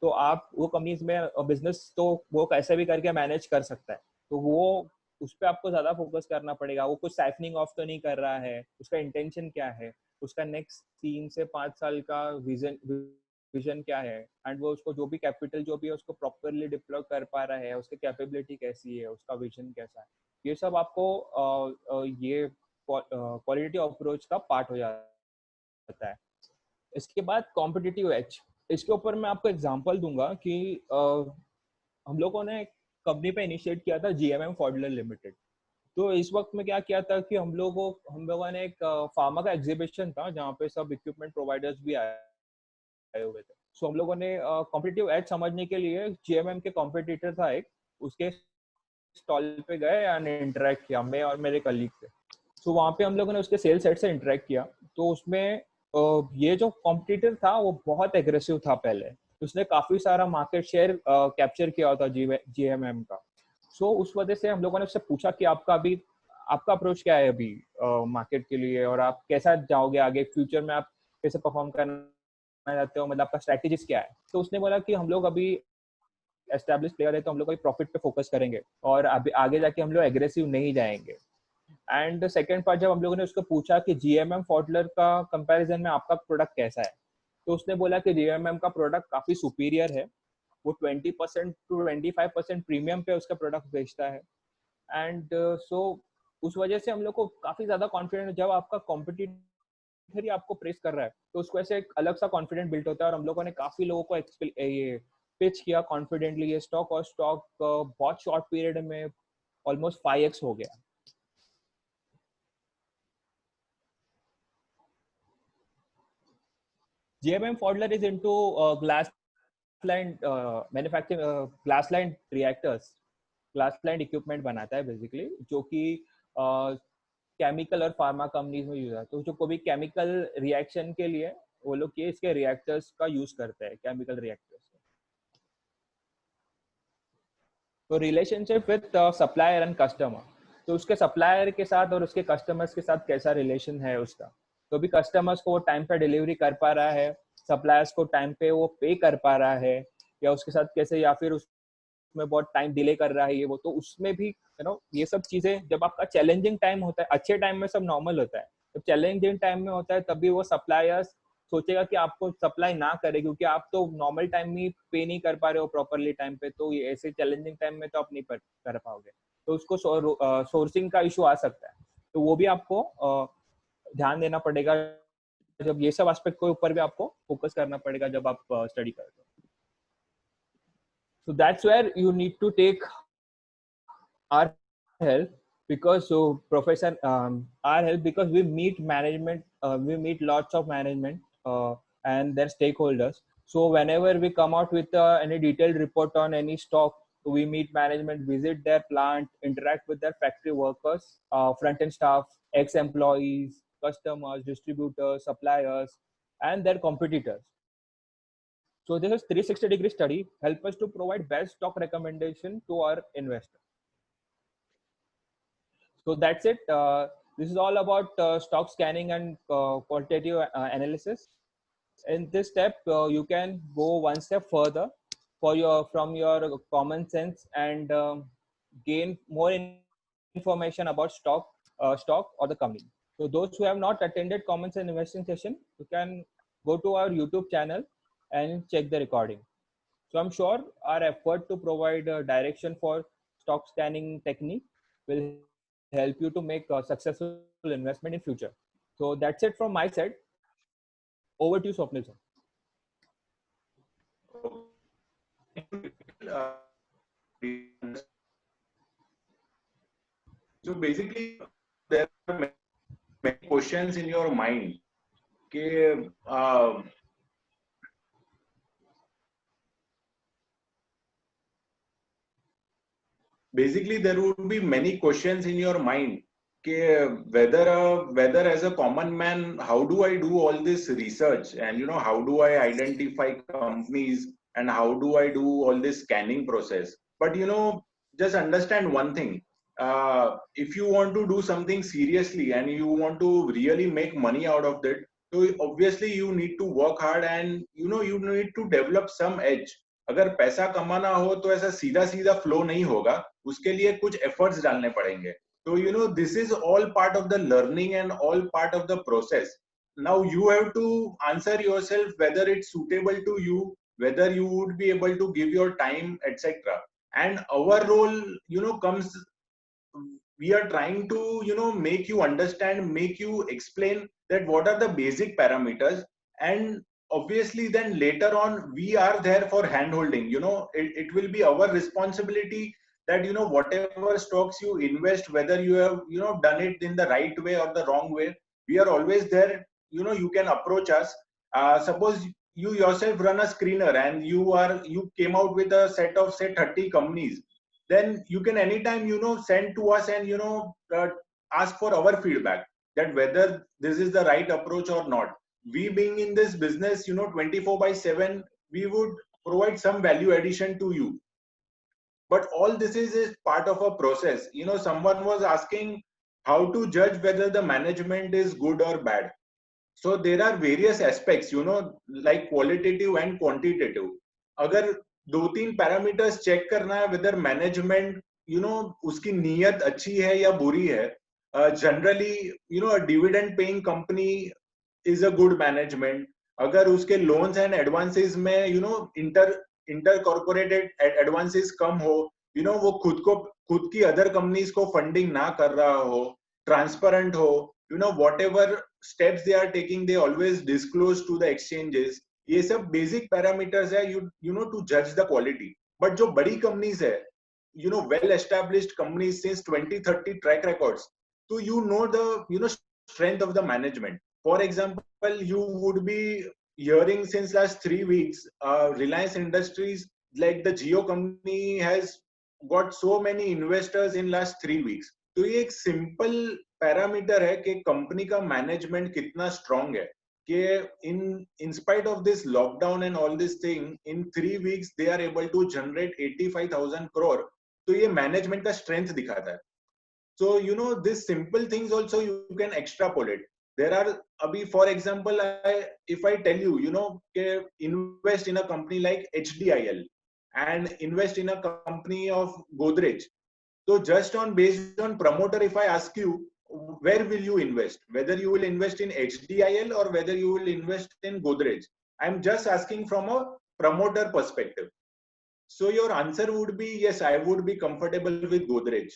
तो आप वो कंपनीज में बिजनेस तो वो कैसे भी करके मैनेज कर सकता है, तो वो उस पर आपको ज्यादा फोकस करना पड़ेगा। वो कुछ साइफनिंग ऑफ तो नहीं कर रहा है, उसका इंटेंशन क्या है, उसका नेक्स्ट 3 से 5 साल का विजन क्या है, एंड वो उसको जो भी कैपिटल जो भी है उसको प्रॉपरली डिप्लॉय कर पा रहा है, उसकी कैपेबिलिटी कैसी है, उसका विजन कैसा है, ये सब आपको ये क्वालिटी अप्रोच का पार्ट हो जाता है। इसके बाद कॉम्पिटिटिव एज, इसके ऊपर मैं आपको एग्जांपल दूंगा कि हम लोगों ने कंपनी पे इनिशिएट किया था जीएमएम फॉडलर लिमिटेड। तो इस वक्त में क्या किया था कि हम लोगों ने एक फार्मा का एग्जीबिशन था जहाँ पे सब इक्विपमेंट प्रोवाइडर्स भी आए हुए थे। सो हम लोगों ने कॉम्पिटिटिव एज समझने के लिए जीएमएम के कॉम्पिटिटर था एक, उसके स्टॉल पे गए एंड इंटरेक्ट किया, मैं और मेरे कलीग थे। सो वहाँ पे हम लोगों ने उसके सेल्स हेड से इंटरेक्ट किया। तो उसमें ये जो कॉम्पिटिटर था वो बहुत एग्रेसिव था पहले, उसने काफी सारा मार्केट शेयर कैप्चर किया होता जीएमएम का। सो उस वजह से हम लोगों ने उससे पूछा कि आपका अप्रोच क्या है अभी मार्केट के लिए, और आप कैसा जाओगे आगे फ्यूचर में, आप कैसे परफॉर्म करना चाहते हो, मतलब आपका स्ट्रेटेजीज क्या है। तो उसने बोला कि हम लोग अभी एस्टेब्लिश प्लेयर है तो हम लोग प्रॉफिट पे फोकस करेंगे और अभी आगे जाके हम लोग एग्रेसिव नहीं जाएंगे। एंड सेकेंड पार्ट, जब हम लोगों ने उसको पूछा कि जीएमएम फॉडलर का कंपैरिजन में आपका प्रोडक्ट कैसा है, तो उसने बोला कि जीएमएम का प्रोडक्ट काफी सुपीरियर है, वो 20% to 25% प्रीमियम पे उसका प्रोडक्ट बेचता है। एंड सो उस वजह से हम लोग को काफी ज्यादा कॉन्फिडेंट, जब आपका कॉम्पिटिटर ही आपको प्रेस कर रहा है, तो उसको ऐसे एक अलग सा कॉन्फिडेंट बिल्ड होता है। और हम लोगों ने काफी लोगों को ये पिच किया कॉन्फिडेंटली ये स्टॉक, और स्टॉक बहुत शॉर्ट पीरियड में ऑलमोस्ट 5x हो गया। GMM Pfaudler is into glass-lined manufacturing, glass-lined reactors, glass-lined equipment बनाता है बेसिकली, जो कि केमिकल और फार्मा कंपनीज में यूज है। तो जो कोई केमिकल रिएक्शन के लिए वो लोग ये इसके रिएक्टर्स का यूज करते हैं, केमिकल रिएक्टर्स। तो relationship with supplier and customer, तो उसके सप्लायर के साथ और उसके कस्टमर्स के साथ कैसा रिलेशन है उसका। तो भी कस्टमर्स को वो टाइम पे डिलीवरी कर पा रहा है, सप्लायर्स को टाइम पे वो पे कर पा रहा है, या उसके साथ कैसे, या फिर उसमें बहुत टाइम डिले कर रहा है ये वो। तो उसमें भी ये सब चीजें, जब आपका चैलेंजिंग टाइम होता है, अच्छे टाइम में सब नॉर्मल होता है, जब चैलेंजिंग टाइम में होता है तभी वो सप्लायर्स सोचेगा कि आपको सप्लाई ना करे, क्योंकि आप तो नॉर्मल टाइम में पे नहीं कर पा रहे हो प्रॉपरली टाइम पे, तो ये ऐसे चैलेंजिंग टाइम में तो आप नहीं कर पाओगे, तो उसको सोर्सिंग का इशू आ सकता है। तो वो भी आपको ध्यान देना पड़ेगा, जब ये सब एस्पेक्ट के ऊपर भी आपको फोकस करना पड़ेगा जब आप स्टडी करते हो। So that's where you need to take our help, because our help, because we meet management, we meet lots of management and their stakeholders. So whenever we come out with any detailed report on any stock, we meet management, visit their plant, interact with their factory workers, front-end staff, ex-employees, customers, distributors, suppliers, and their competitors. So this is 360-degree study help us to provide best stock recommendation to our investor. So that's it. This is all about stock scanning and qualitative analysis. In this step, you can go one step further from your common sense and gain more information about stock or the company. So those who have not attended common sense investing session, you can go to our YouTube channel and check the recording. So I'm sure our effort to provide direction for stock scanning technique will help you to make a successful investment in future. So that's it from my side. Over to you, Swapnil sir. So basically, there are many questions in your mind. Okay, basically, there would be many questions in your mind. Whether as a common man, how do I do all this research, and how do I identify companies, and how do I do all this scanning process? But just understand one thing. If you want to do something seriously and you want to really make money out of it, so obviously you need to work hard, and you need to develop some edge. अगर पैसा कमाना हो तो ऐसा सीधा सीधा flow नहीं होगा, उसके लिए कुछ एफर्ट्स डालने पड़ेंगे. So this is all part of the learning and all part of the process. Now you have to answer yourself whether it's suitable to you, whether you would be able to give your time, etc. And our role comes, we are trying to make you understand, make you explain that what are the basic parameters, and obviously then later on we are there for hand holding. It will be our responsibility that whatever stocks you invest, whether you have done it in the right way or the wrong way, we are always there. You can approach us. Suppose you yourself run a screener and you came out with a set of say 30 companies, then you can anytime send to us and ask for our feedback that whether this is the right approach or not. We being in this business 24/7, we would provide some value addition to you, but all this is part of a process. Someone was asking how to judge whether the management is good or bad. So there are various aspects, like qualitative and quantitative. अगर 2-3 parameters check करना है whether management उसकी नीयत अच्छी है या बुरी है. Generally a dividend paying company is a good management. अगर उसके लोन्स एंड एडवांसेस में इंटर कॉर्पोरेटेड एडवांसेस कम हो, वो खुद की अदर कंपनीज को फंडिंग ना कर रहा हो, ट्रांसपेरेंट हो, whatever steps they are taking, they always disclose to the exchanges. ये सब basic parameters है, to judge the quality. But जो बड़ी companies है, well established companies since 20-30 track records, so the strength of the management. For example, you would be hearing since last 3 weeks, Reliance Industries, like the Jio company, has got so many investors in last 3 weeks. तो ये एक simple parameter है कि company का management कितना strong है, कि in spite of this lockdown and all this thing, in 3 weeks they are able to generate 85,000 crore. तो ये मैनेजमेंट का स्ट्रेंथ दिखाता है. So these simple things also you can extrapolate. There are abhi, for example, if I tell you, invest in a company like HDIL and invest in a company of Godrej. So just based on promoter, if I ask you, where will you invest? Whether you will invest in HDIL or whether you will invest in Godrej. I'm just asking from a promoter perspective. So your answer would be, yes, I would be comfortable with Godrej.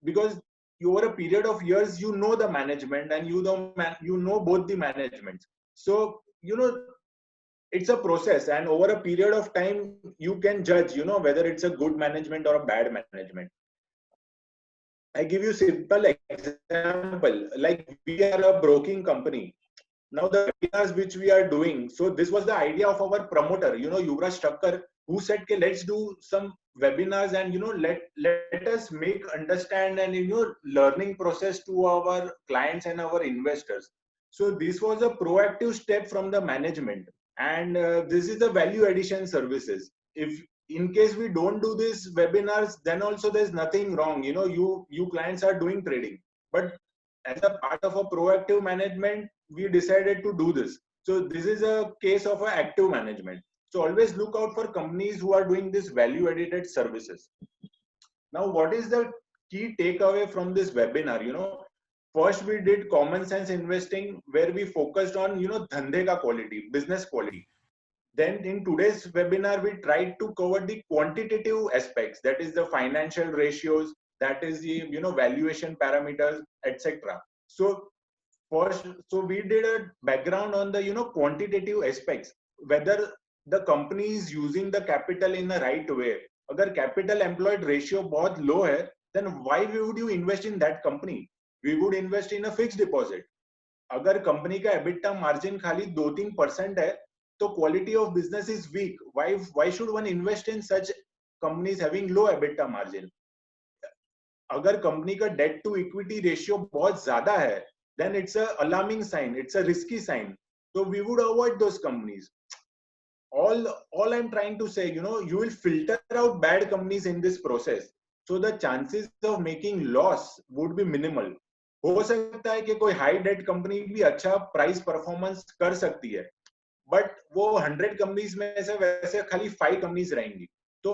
Because over a period of years, you know the management and you know both the managements. So, it's a process, and over a period of time, you can judge, whether it's a good management or a bad management. I give you a simple example. Like, we are a broking company. Now, the webinars which we are doing, so this was the idea of our promoter, Yuvraj Thakkar, who said, okay, let's do some webinars and, let us make understand and, learning process to our clients and our investors. So this was a proactive step from the management. And this is the value addition services. If in case we don't do these webinars, then also there's nothing wrong. You clients are doing trading. But as a part of a proactive management, we decided to do this. So this is a case of an active management. So always look out for companies who are doing this value added services. Now, what is the key takeaway from this webinar? First we did common sense investing, where we focused on, dhandhe ka quality, business quality. Then in today's webinar, we tried to cover the quantitative aspects, that is the financial ratios, that is the valuation parameters, etc. So first, we did a background on the quantitative aspects, whether the company is using the capital in the right way. Agar capital employed ratio बहुत low hai, then why would you invest in that company? We would invest in a fixed deposit. अगर company का EBITDA margin खाली 2-3% है, तो quality of business is weak. Why should one invest in such companies having low EBITDA margin? अगर company का debt to equity ratio बहुत ज्यादा है, then it's a alarming sign. It's a risky sign. So we would avoid those companies. All I'm trying to say, you will filter out bad companies in this process. So the chances of making loss would be minimal. हो सकता है कि कोई high date company भी अच्छा price performance कर सकती है, बट वो 100 कंपनीज में से वैसे खाली 5 कंपनीज रहेंगी. तो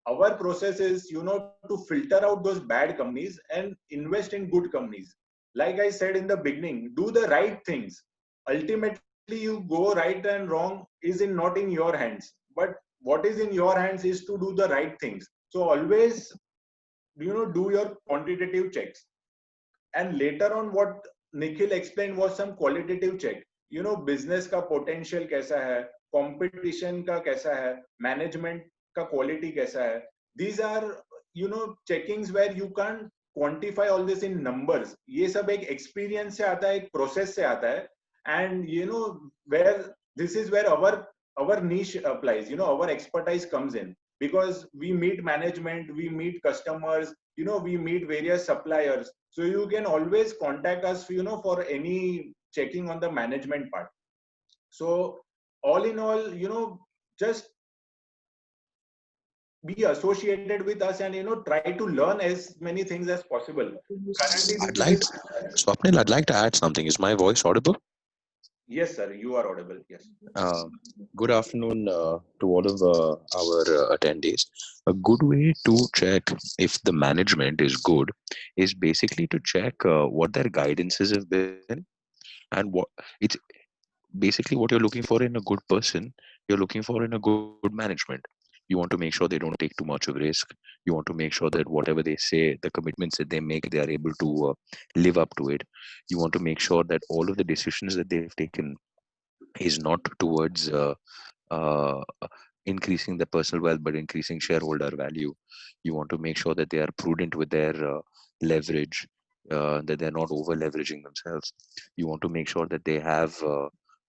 our process is, to filter out those bad companies and invest in good companies. Like I said in the beginning, do the right things. Ultimately, you go right and wrong is not in your hands, but what is in your hands is to do the right things. So always, do your quantitative checks. And later on, what Nikhil explained was some qualitative check. Business का potential कैसा है, competition का कैसा है, management का quality कैसा है. These are, checkings where you can't quantify all this in numbers. ये सब एक experience से आता है, एक process से आता है. And, where this is where our niche applies, our expertise comes in. Because we meet management, we meet customers, we meet various suppliers. So you can always contact us, for any checking on the management part. So all in all, just be associated with us and, try to learn as many things as possible. Currently, Swapnil, I'd like to add something. Is my voice audible? Yes, sir, you are audible. Yes. Good afternoon to all of our attendees. A good way to check if the management is good is basically to check what their guidances have been, and what it's basically what you're looking for in a good person, you're looking for in a good management. You want to make sure they don't take too much of risk. You want to make sure that whatever they say, the commitments that they make, they are able to live up to it. You want to make sure that all of the decisions that they've taken is not towards uh, increasing the personal wealth, but increasing shareholder value. You want to make sure that they are prudent with their leverage, that they're not over leveraging themselves. You want to make sure that they have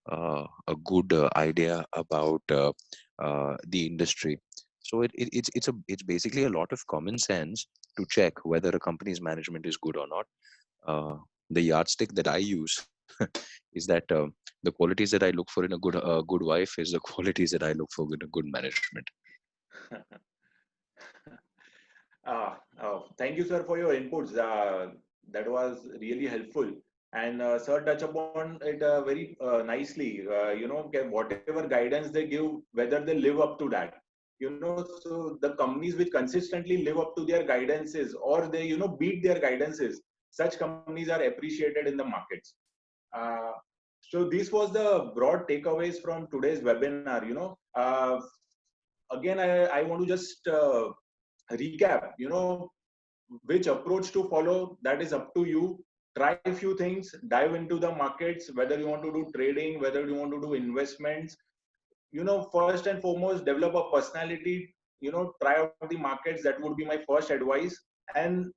a good idea about the industry. So it's basically a lot of common sense to check whether a company's management is good or not. The yardstick that I use is that the qualities that I look for in a good wife is the qualities that I look for in a good management. Thank you, sir, for your inputs. That was really helpful. And sir touch upon it very nicely. Whatever guidance they give, whether they live up to that. So the companies which consistently live up to their guidances, or they, beat their guidances, such companies are appreciated in the markets. Uh, so this was the broad takeaways from today's webinar. Again, I want to just recap, which approach to follow, that is up to you. Try a few things, dive into the markets, whether you want to do trading, whether you want to do investments. First and foremost, develop a personality, try out the markets. That would be my first advice. And,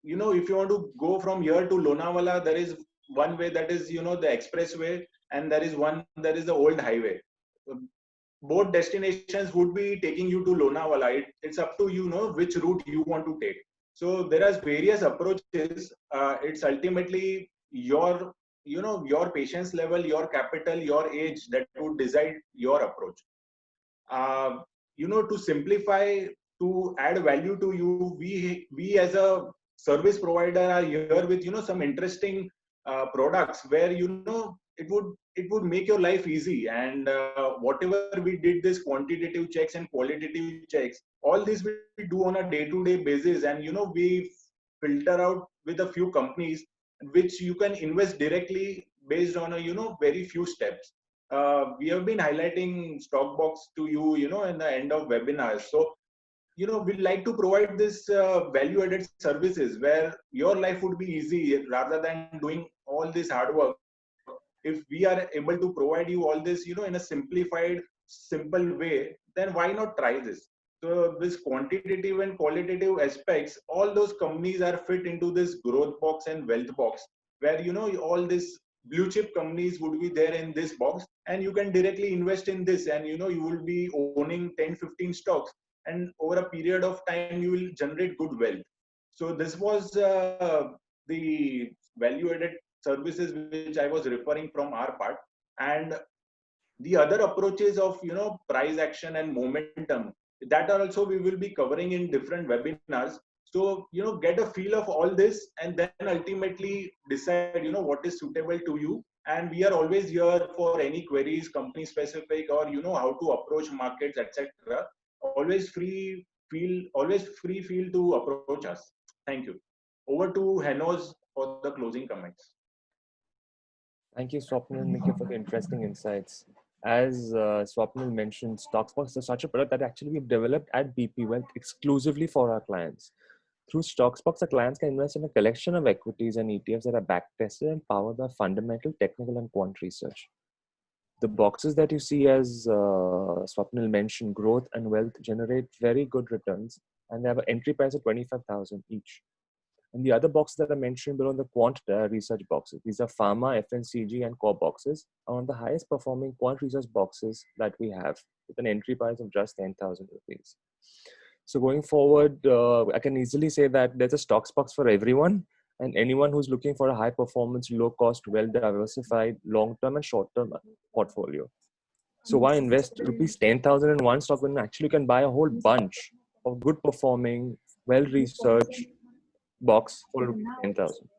if you want to go from here to Lonavala, there is one way, that is, the expressway, and there is the old highway. Both destinations would be taking you to Lonavala. It's up to you, which route you want to take. So there are various approaches. It's ultimately your patience level, your capital, your age that would decide your approach. To simplify, to add value to you, we as a service provider are here with some interesting products where it would make your life easy. And whatever we did, this quantitative checks and qualitative checks, all this we do on a day-to-day basis, and we filter out with a few companies which you can invest directly based on a very few steps. We have been highlighting Stockbox to you, in the end of webinars. So we like to provide this value-added services where your life would be easy rather than doing all this hard work. If we are able to provide you all this, in a simplified, simple way, then why not try this? So this quantitative and qualitative aspects, all those companies are fit into this growth box and wealth box, where all these blue chip companies would be there in this box, and you can directly invest in this, and you will be owning 10-15 stocks, and over a period of time you will generate good wealth. So this was the value added services which I was referring from our part. And the other approaches of price action and momentum, that also we will be covering in different webinars. So get a feel of all this, and then ultimately decide what is suitable to you. And we are always here for any queries, company specific, or how to approach markets, etc. Always free feel to approach us. Thank you. Over to Henos for the closing comments. Thank you, Swapnil and Nikhil, for the interesting insights. As Swapnil mentioned, Stockbox is such a product that actually we've developed at BP Wealth exclusively for our clients. Through Stockbox, our clients can invest in a collection of equities and ETFs that are back-tested and powered by fundamental, technical, and quant research. The boxes that you see, as Swapnil mentioned, growth and wealth, generate very good returns, and they have an entry price of 25,000 each. And the other boxes that I mentioned below, the quant research boxes, these are pharma, FMCG, and core boxes, are one of the highest performing quant research boxes that we have, with an entry price of just 10,000 rupees. So going forward, I can easily say that there's a stocks box for everyone, and anyone who's looking for a high performance, low cost, well diversified, long term and short term portfolio. So why invest rupees 10,000 in one stock when actually you can buy a whole bunch of good performing, well researched box for 10,000.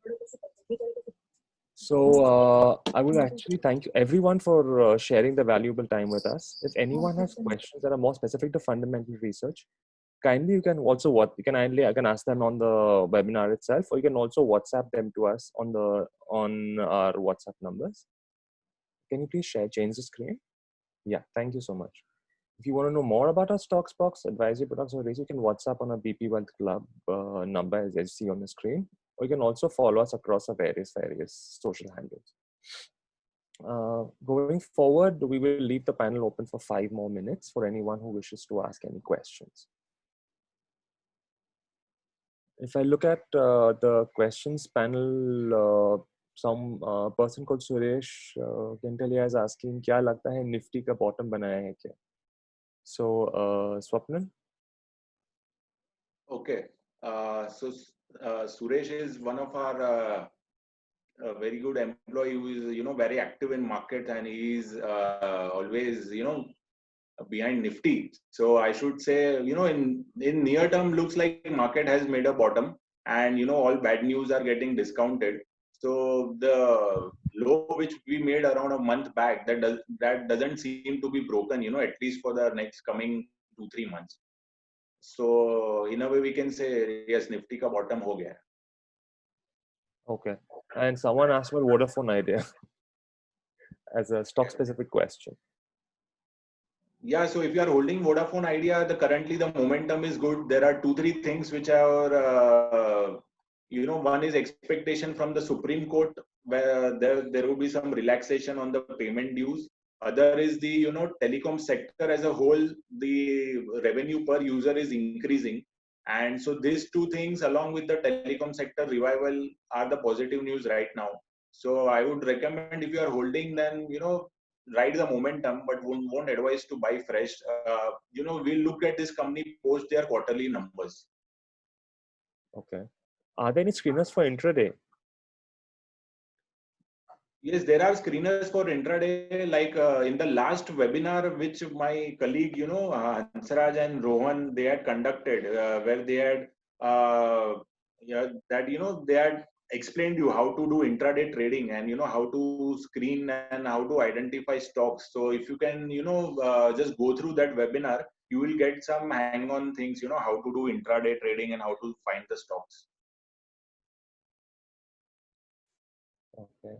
So I would actually thank everyone for sharing the valuable time with us. If anyone has questions that are more specific to fundamental research, kindly you can also I can ask them on the webinar itself, or you can also WhatsApp them to us on our WhatsApp numbers. Can you please change the screen? Yeah, thank you so much. If you want to know more about our stocks box, advisory products, or raise, you can WhatsApp on our BP Wealth Club number as you see on the screen, or you can also follow us across our various social handles. Going forward, we will leave the panel open for 5 more minutes for anyone who wishes to ask any questions. If I look at the questions panel, some person called Suresh Gentalia is asking, क्या लगता है Nifty का bottom बनाया है क्या? So, Swapnil? Okay. Suresh is one of our a very good employee who is, very active in market, and he is always, behind Nifty. So I should say, in near term, looks like market has made a bottom, and all bad news are getting discounted. So the low which we made around a month back, that doesn't seem to be broken, at least for the next coming 2-3 months. So in a way we can say, yes, Nifty ka bottom ho gaya. Okay. And someone asked about Vodafone Idea as a stock specific question. Yeah, so if you are holding Vodafone Idea, currently the momentum is good. There are 2-3 things which are, one is expectation from the Supreme Court, where there will be some relaxation on the payment dues. Other is the, telecom sector as a whole, the revenue per user is increasing. And so these 2 things along with the telecom sector revival are the positive news right now. So I would recommend, if you are holding, then, ride the momentum, but won't advise to buy fresh. We'll look at this company post their quarterly numbers. Okay. Are there any screeners for intraday? Yes, there are screeners for intraday. Like in the last webinar, which my colleague, Hansraj and Rohan, they had conducted, where they had, they had explained you how to do intraday trading, and how to screen and how to identify stocks. So if you can, just go through that webinar, you will get some hang-on things, how to do intraday trading and how to find the stocks. Okay.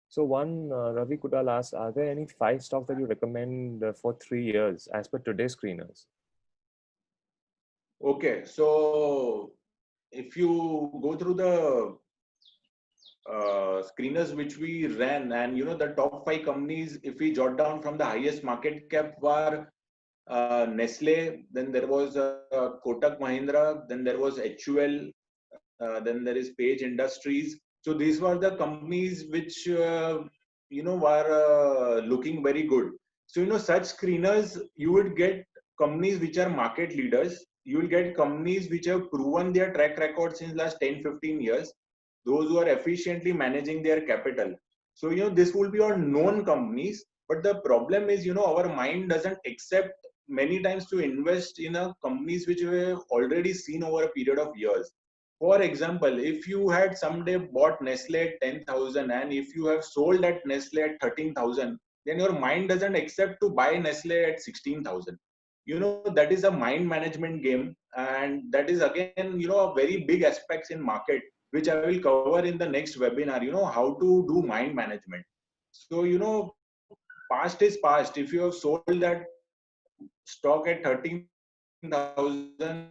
So one, Ravi Kudal asks, are there any 5 stocks that you recommend for 3 years as per today's screeners? Okay, so if you go through the screeners which we ran, and the top 5 companies, if we jot down from the highest market cap, were Nestle, then there was Kotak Mahindra, then there was HUL, then there is Page Industries. So these were the companies which were looking very good. So such screeners, you would get companies which are market leaders. You will get companies which have proven their track record since last 10-15 years. Those who are efficiently managing their capital. So this will be all known companies. But the problem is, our mind doesn't accept many times to invest in companies which we have already seen over a period of years. For example, if you had someday bought Nestle at 10,000 and if you have sold at Nestle at 13,000, then your mind doesn't accept to buy Nestle at 16,000. That is a mind management game, and that is again, a very big aspects in market, which I will cover in the next webinar, how to do mind management. So, past is past. If you have sold that stock at 13,000,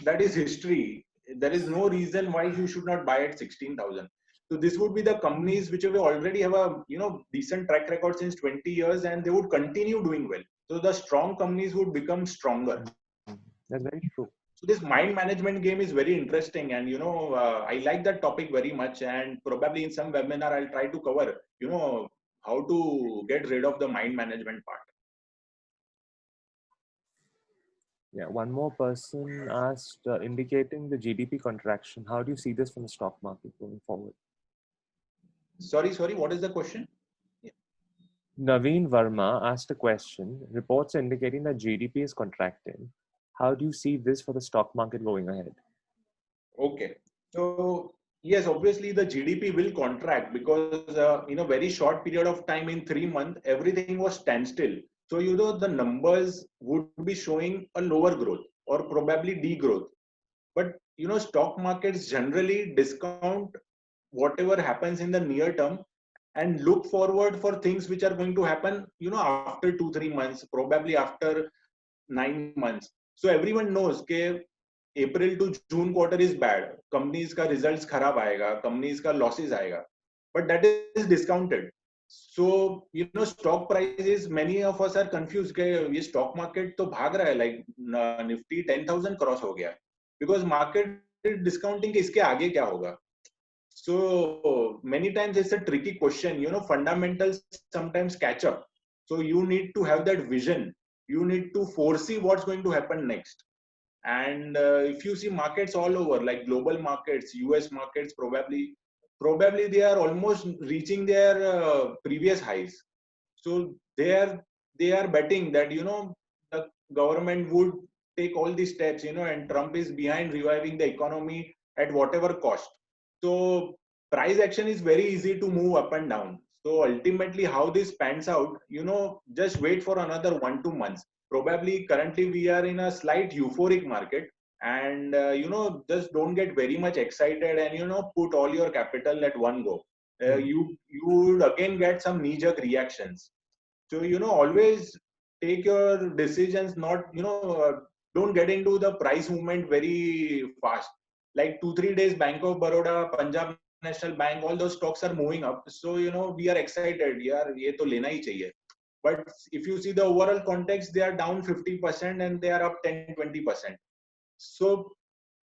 that is history. There is no reason why you should not buy at 16,000. So this would be the companies which will already have a decent track record since 20 years, and they would continue doing well. So the strong companies would become stronger. That's very true. So this mind management game is very interesting, and I like that topic very much. And probably in some webinar I'll try to cover how to get rid of the mind management part. Yeah, one more person asked, indicating the GDP contraction. How do you see this from the stock market going forward? Sorry, what is the question? Naveen Verma asked a question. Reports indicating that GDP is contracting. How do you see this for the stock market going ahead? Okay. So, yes, obviously the GDP will contract because in a very short period of time, in 3 months, everything was standstill. So, the numbers would be showing a lower growth or probably degrowth. But, stock markets generally discount whatever happens in the near term and look forward for things which are going to happen, after 2-3 months, probably after 9 months. So everyone knows that April to June quarter is bad. Companies का results खराब आएगा, companies का losses आएगा. But that is discounted. So stock prices, many of us are confused कि ये stock market तो भाग रहा है, like Nifty 10,000 cross हो गया. Because market discounting के इसके आगे क्या होगा? So many times it's a tricky question. Fundamentals sometimes catch up. So you need to have that vision. You need to foresee what's going to happen next. And if you see markets all over, like global markets, US markets, probably they are almost reaching their previous highs. So they are betting that the government would take all these steps, and Trump is behind reviving the economy at whatever cost. So price action is very easy to move up and down. So ultimately, how this pans out, just wait for another 1-2 months. Probably currently we are in a slight euphoric market, and just don't get very much excited and put all your capital at one go. You would again get some knee-jerk reactions. So always take your decisions, not don't get into the price movement very fast. Like 2-3 days, Bank of Baroda, Punjab National Bank, all those stocks are moving up. So we are excited. यार ये तो लेना ही चाहिए. But if you see the overall context, they are down 50% and they are up 10-20%. So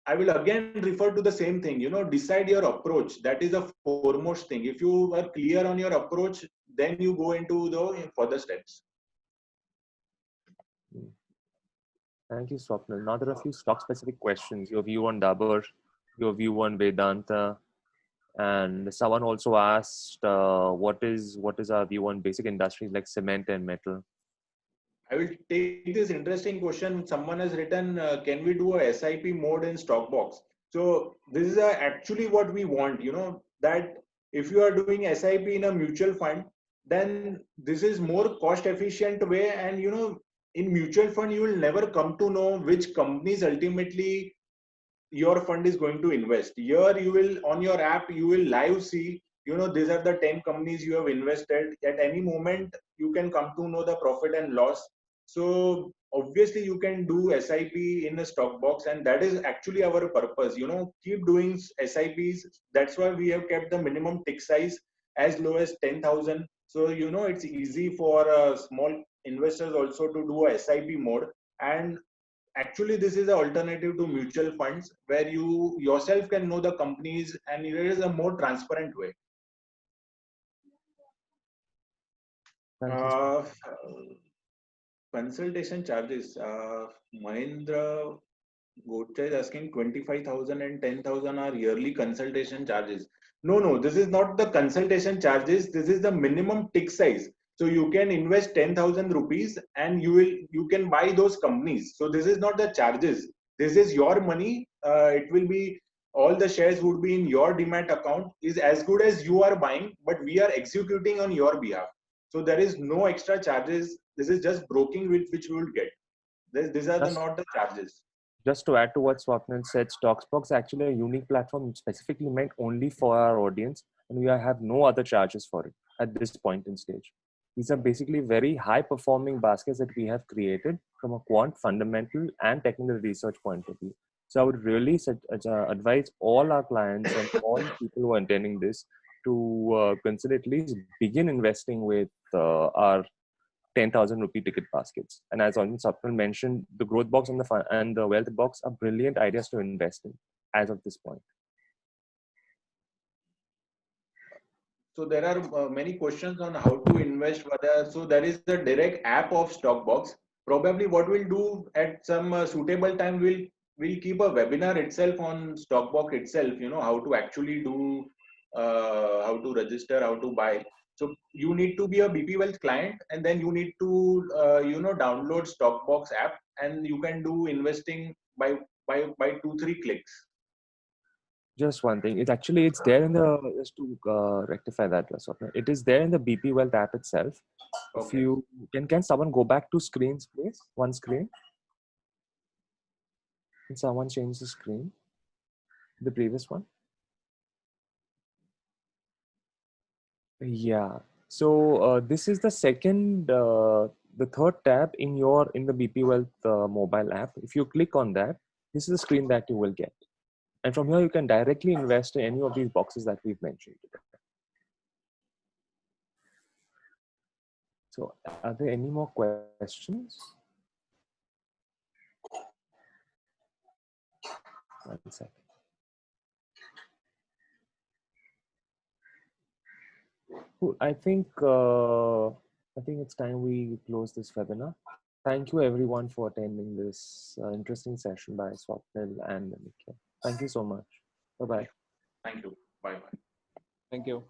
I will again refer to the same thing. Decide your approach. That is the foremost thing. If you are clear on your approach, then you go into the further steps. Thank you, Swapnil. Now there are a few stock-specific questions. Your view on Dabur, your view on Vedanta, and someone also asked, what is our view on basic industries like cement and metal? I will take this interesting question. Someone has written, can we do a SIP mode in Stockbox? So this is actually what we want, that if you are doing SIP in a mutual fund, then this is more cost efficient way. And, in mutual fund, you will never come to know which companies ultimately your fund is going to invest. Here you will, on your app, you will live see, these are the 10 companies you have invested. At any moment, you can come to know the profit and loss. So obviously you can do SIP in a stock box, and that is actually our purpose. Keep doing SIPs. That's why we have kept the minimum tick size as low as 10,000. So it's easy for small investors also to do a SIP mode. And actually this is an alternative to mutual funds where you yourself can know the companies, and it is a more transparent way. Thank you. Consultation charges. Mahindra Gocha is asking 25,000 and 10,000 are yearly consultation charges. No, this is not the consultation charges. This is the minimum tick size. So you can invest 10,000 rupees and you can buy those companies. So this is not the charges. This is your money. It will be, all the shares would be in your demat account, is as good as you are buying, but we are executing on your behalf. So there is no extra charges. This is just broking which we will get. These are not the charges. Just to add to what Swapnil said, Stocksbox is actually a unique platform specifically meant only for our audience, and we have no other charges for it at this point in stage. These are basically very high-performing baskets that we have created from a quant, fundamental, and technical research point of view. So I would really advise all our clients and all people who are attending this to consider at least begin investing with our 10,000 rupee ticket baskets. And as Swapnil mentioned, the growth box and the wealth box are brilliant ideas to invest in as of this point. So there are many questions on how to invest. So there is the direct app of Stockbox. Probably what we'll do at some suitable time, we'll keep a webinar itself on Stockbox itself. How to actually do, how to register, how to buy. So you need to be a BP Wealth client, and then you need to download Stockbox app, and you can do investing by 2-3 clicks. Just one thing. It's there in the, just to rectify that, Swapnil, it is there in the BP Wealth app itself. Okay. If you can someone go back to screens, please? One screen. Can someone change the screen? The previous one. Yeah. So this is the the third tab in the BP Wealth mobile app. If you click on that, this is the screen that you will get. And from here, you can directly invest in any of these boxes that we've mentioned today. So are there any more questions? One second. Cool. I think it's time we close this webinar. Thank you everyone for attending this interesting session by Swapnil and Nikhil. Thank you so much. Bye-bye. Thank you. Bye bye. Thank you.